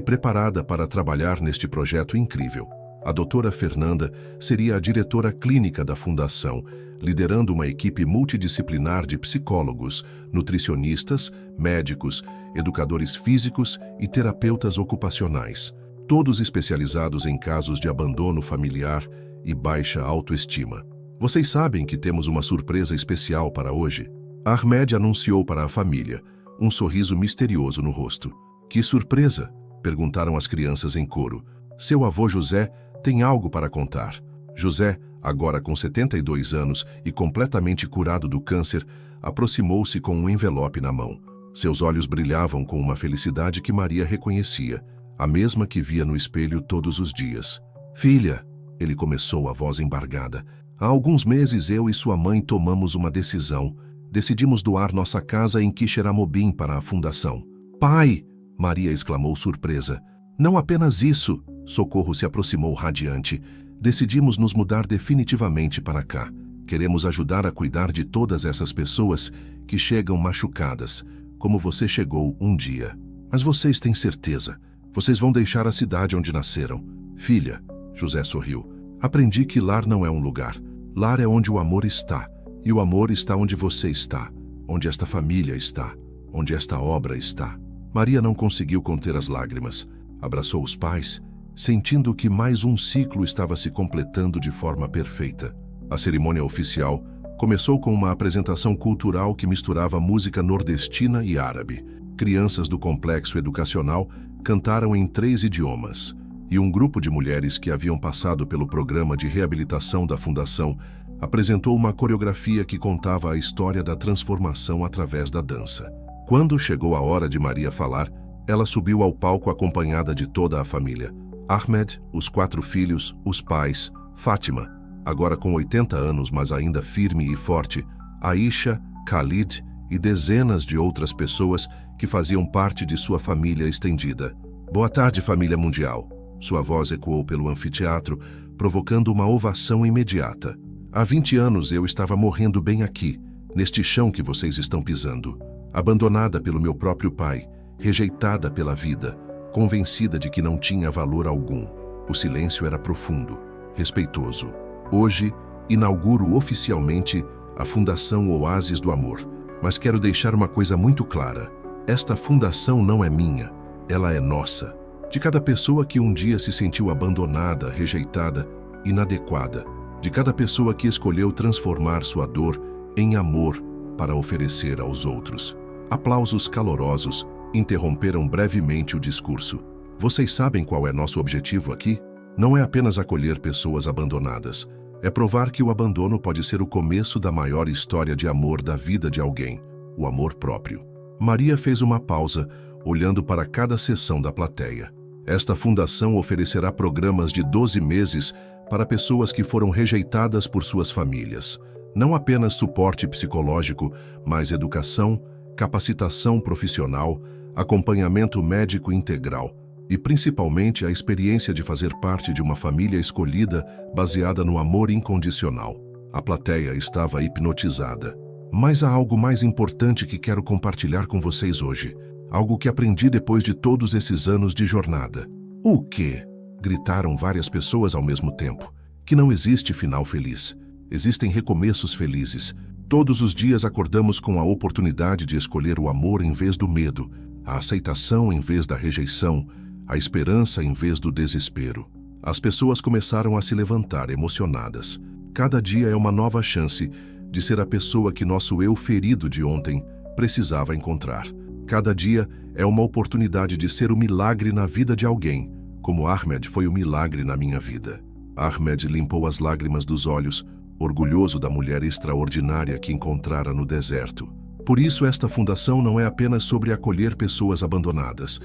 preparada para trabalhar neste projeto incrível. A doutora Fernanda seria a diretora clínica da fundação, liderando uma equipe multidisciplinar de psicólogos, nutricionistas, médicos, educadores físicos e terapeutas ocupacionais, todos especializados em casos de abandono familiar e baixa autoestima. Vocês sabem que temos uma surpresa especial para hoje? Ahmed anunciou para a família, um sorriso misterioso no rosto. Que surpresa? Perguntaram as crianças em coro. Seu avô José tem algo para contar. José, agora com 72 anos e completamente curado do câncer, aproximou-se com um envelope na mão. Seus olhos brilhavam com uma felicidade que Maria reconhecia, a mesma que via no espelho todos os dias. Filha, ele começou, a voz embargada. Há alguns meses eu e sua mãe tomamos uma decisão. Decidimos doar nossa casa em Quixeramobim para a fundação. Pai! Maria exclamou surpresa. Não apenas isso, Socorro se aproximou radiante. Decidimos nos mudar definitivamente para cá. Queremos ajudar a cuidar de todas essas pessoas que chegam machucadas, como você chegou um dia. Mas vocês têm certeza? Vocês vão deixar a cidade onde nasceram? Filha, José sorriu. Aprendi que lar não é um lugar. Lar é onde o amor está. E o amor está onde você está, onde esta família está, onde esta obra está. Maria não conseguiu conter as lágrimas. Abraçou os pais, sentindo que mais um ciclo estava se completando de forma perfeita. A cerimônia oficial começou com uma apresentação cultural que misturava música nordestina e árabe. Crianças do complexo educacional cantaram em 3 idiomas, e um grupo de mulheres que haviam passado pelo programa de reabilitação da Fundação apresentou uma coreografia que contava a história da transformação através da dança. Quando chegou a hora de Maria falar, ela subiu ao palco acompanhada de toda a família. Ahmed, os 4 filhos, os pais, Fátima, agora com 80 anos, mas ainda firme e forte, Aisha, Khalid e dezenas de outras pessoas que faziam parte de sua família estendida. Boa tarde, família mundial. Sua voz ecoou pelo anfiteatro, provocando uma ovação imediata. Há 20 anos eu estava morrendo bem aqui, neste chão que vocês estão pisando. Abandonada pelo meu próprio pai, rejeitada pela vida, convencida de que não tinha valor algum. O silêncio era profundo, respeitoso. Hoje, inauguro oficialmente a Fundação Oásis do Amor, mas quero deixar uma coisa muito clara. Esta fundação não é minha, ela é nossa. De cada pessoa que um dia se sentiu abandonada, rejeitada, inadequada. De cada pessoa que escolheu transformar sua dor em amor para oferecer aos outros. Aplausos calorosos interromperam brevemente o discurso. Vocês sabem qual é nosso objetivo aqui? Não é apenas acolher pessoas abandonadas. É provar que o abandono pode ser o começo da maior história de amor da vida de alguém, o amor próprio. Maria fez uma pausa, olhando para cada seção da plateia. Esta fundação oferecerá programas de 12 meses para pessoas que foram rejeitadas por suas famílias. Não apenas suporte psicológico, mas educação, capacitação profissional, acompanhamento médico integral e principalmente a experiência de fazer parte de uma família escolhida baseada no amor incondicional. A plateia estava hipnotizada. Mas há algo mais importante que quero compartilhar com vocês hoje. Algo que aprendi depois de todos esses anos de jornada. O quê? Gritaram várias pessoas ao mesmo tempo. Que não existe final feliz. Existem recomeços felizes. Todos os dias acordamos com a oportunidade de escolher o amor em vez do medo, a aceitação em vez da rejeição, a esperança em vez do desespero. As pessoas começaram a se levantar emocionadas. Cada dia é uma nova chance de ser a pessoa que nosso eu ferido de ontem precisava encontrar. Cada dia é uma oportunidade de ser o milagre na vida de alguém, como Ahmed foi o milagre na minha vida. Ahmed limpou as lágrimas dos olhos, orgulhoso da mulher extraordinária que encontrara no deserto. Por isso, esta fundação não é apenas sobre acolher pessoas abandonadas.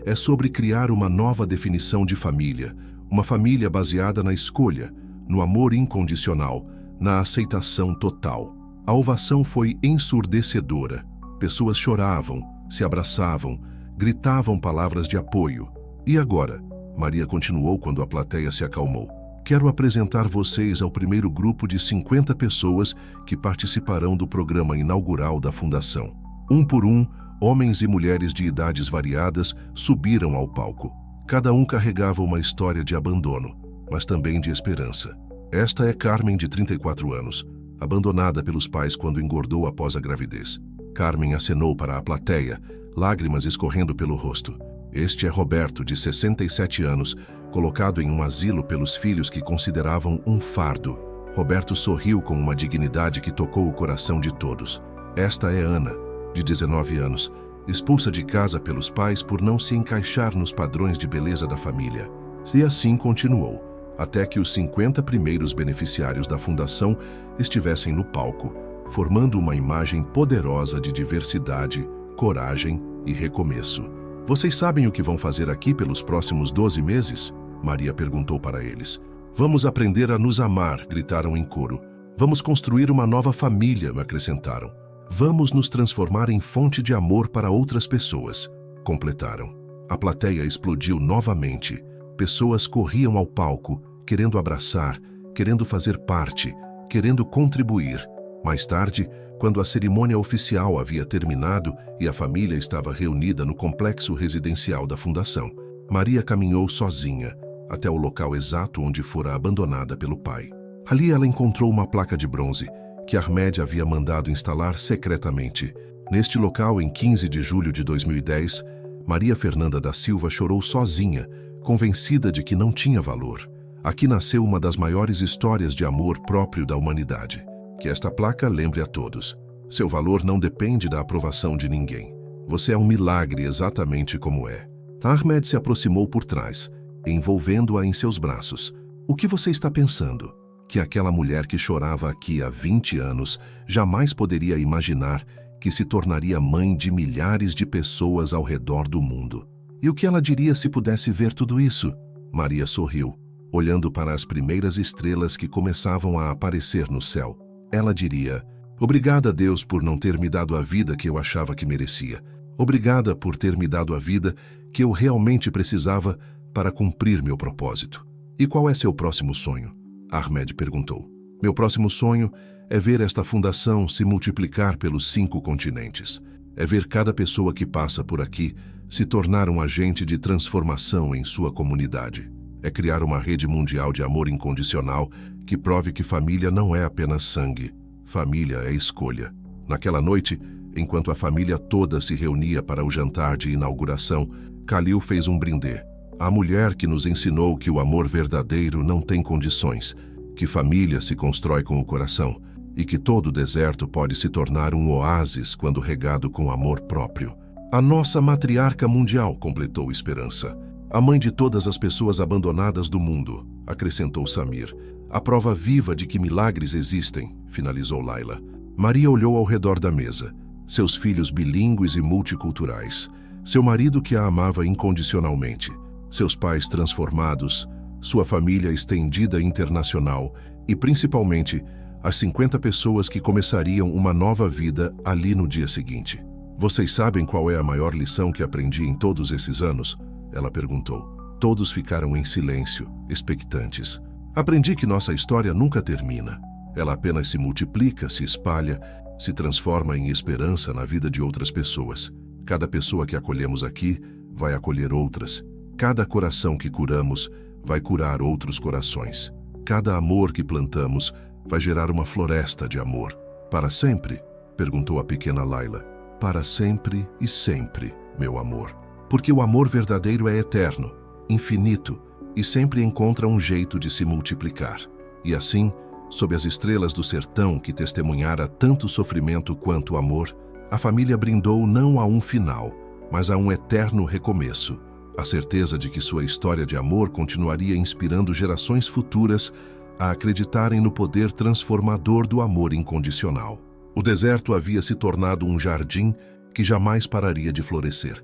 É sobre criar uma nova definição de família, uma família baseada na escolha, no amor incondicional, na aceitação total. A ovação foi ensurdecedora. Pessoas choravam, se abraçavam, gritavam palavras de apoio. E agora? Maria continuou quando a plateia se acalmou. Quero apresentar vocês ao primeiro grupo de 50 pessoas que participarão do programa inaugural da Fundação. Um por um, homens e mulheres de idades variadas subiram ao palco. Cada um carregava uma história de abandono. mas também de esperança. Esta é Carmen, de 34 anos, abandonada pelos pais quando engordou após a gravidez. Carmen acenou para a plateia, lágrimas escorrendo pelo rosto. Este é Roberto, de 67 anos, colocado em um asilo pelos filhos que consideravam um fardo. Roberto sorriu com uma dignidade que tocou o coração de todos. Esta é Ana, de 19 anos, expulsa de casa pelos pais por não se encaixar nos padrões de beleza da família. E assim continuou, até que os 50 primeiros beneficiários da fundação estivessem no palco, formando uma imagem poderosa de diversidade, coragem e recomeço. Vocês sabem o que vão fazer aqui pelos próximos 12 meses? Maria perguntou para eles. Vamos aprender a nos amar, gritaram em coro. Vamos construir uma nova família, acrescentaram. Vamos nos transformar em fonte de amor para outras pessoas, completaram. A plateia explodiu novamente. Pessoas corriam ao palco, querendo abraçar, querendo fazer parte, querendo contribuir. Mais tarde, quando a cerimônia oficial havia terminado e a família estava reunida no complexo residencial da fundação, Maria caminhou sozinha até o local exato onde fora abandonada pelo pai. Ali ela encontrou uma placa de bronze que Ahmed havia mandado instalar secretamente. Neste local, em 15 de julho de 2010, Maria Fernanda da Silva chorou sozinha, convencida de que não tinha valor. Aqui nasceu uma das maiores histórias de amor próprio da humanidade. Que esta placa lembre a todos. Seu valor não depende da aprovação de ninguém. Você é um milagre exatamente como é. Ahmed se aproximou por trás, envolvendo-a em seus braços. O que você está pensando? Que aquela mulher que chorava aqui há 20 anos jamais poderia imaginar que se tornaria mãe de milhares de pessoas ao redor do mundo. E o que ela diria se pudesse ver tudo isso? Maria sorriu, olhando para as primeiras estrelas que começavam a aparecer no céu. Ela diria: obrigada, Deus, por não ter me dado a vida que eu achava que merecia. Obrigada por ter me dado a vida que eu realmente precisava para cumprir meu propósito. E qual é seu próximo sonho? Ahmed perguntou. Meu próximo sonho é ver esta fundação se multiplicar pelos 5 continentes. É ver cada pessoa que passa por aqui se tornar um agente de transformação em sua comunidade. É criar uma rede mundial de amor incondicional que prove que família não é apenas sangue. Família é escolha. Naquela noite, enquanto a família toda se reunia para o jantar de inauguração, Khalil fez um brindê. A mulher que nos ensinou que o amor verdadeiro não tem condições, que família se constrói com o coração e que todo deserto pode se tornar um oásis quando regado com amor próprio. A nossa matriarca mundial, completou Esperança. A mãe de todas as pessoas abandonadas do mundo, acrescentou Samir. A prova viva de que milagres existem, finalizou Laila. Maria olhou ao redor da mesa. Seus filhos bilíngues e multiculturais. Seu marido que a amava incondicionalmente. Seus pais transformados. Sua família estendida internacional. E, principalmente, as 50 pessoas que começariam uma nova vida ali no dia seguinte. Vocês sabem qual é a maior lição que aprendi em todos esses anos? Ela perguntou. Todos ficaram em silêncio, expectantes. Aprendi que nossa história nunca termina. Ela apenas se multiplica, se espalha, se transforma em esperança na vida de outras pessoas. Cada pessoa que acolhemos aqui vai acolher outras. Cada coração que curamos vai curar outros corações. Cada amor que plantamos vai gerar uma floresta de amor. Para sempre? Perguntou a pequena Laila. Para sempre e sempre, meu amor. Porque o amor verdadeiro é eterno, infinito e sempre encontra um jeito de se multiplicar. E assim, sob as estrelas do sertão que testemunhara tanto sofrimento quanto amor, a família brindou não a um final, mas a um eterno recomeço. A certeza de que sua história de amor continuaria inspirando gerações futuras a acreditarem no poder transformador do amor incondicional. O deserto havia se tornado um jardim que jamais pararia de florescer.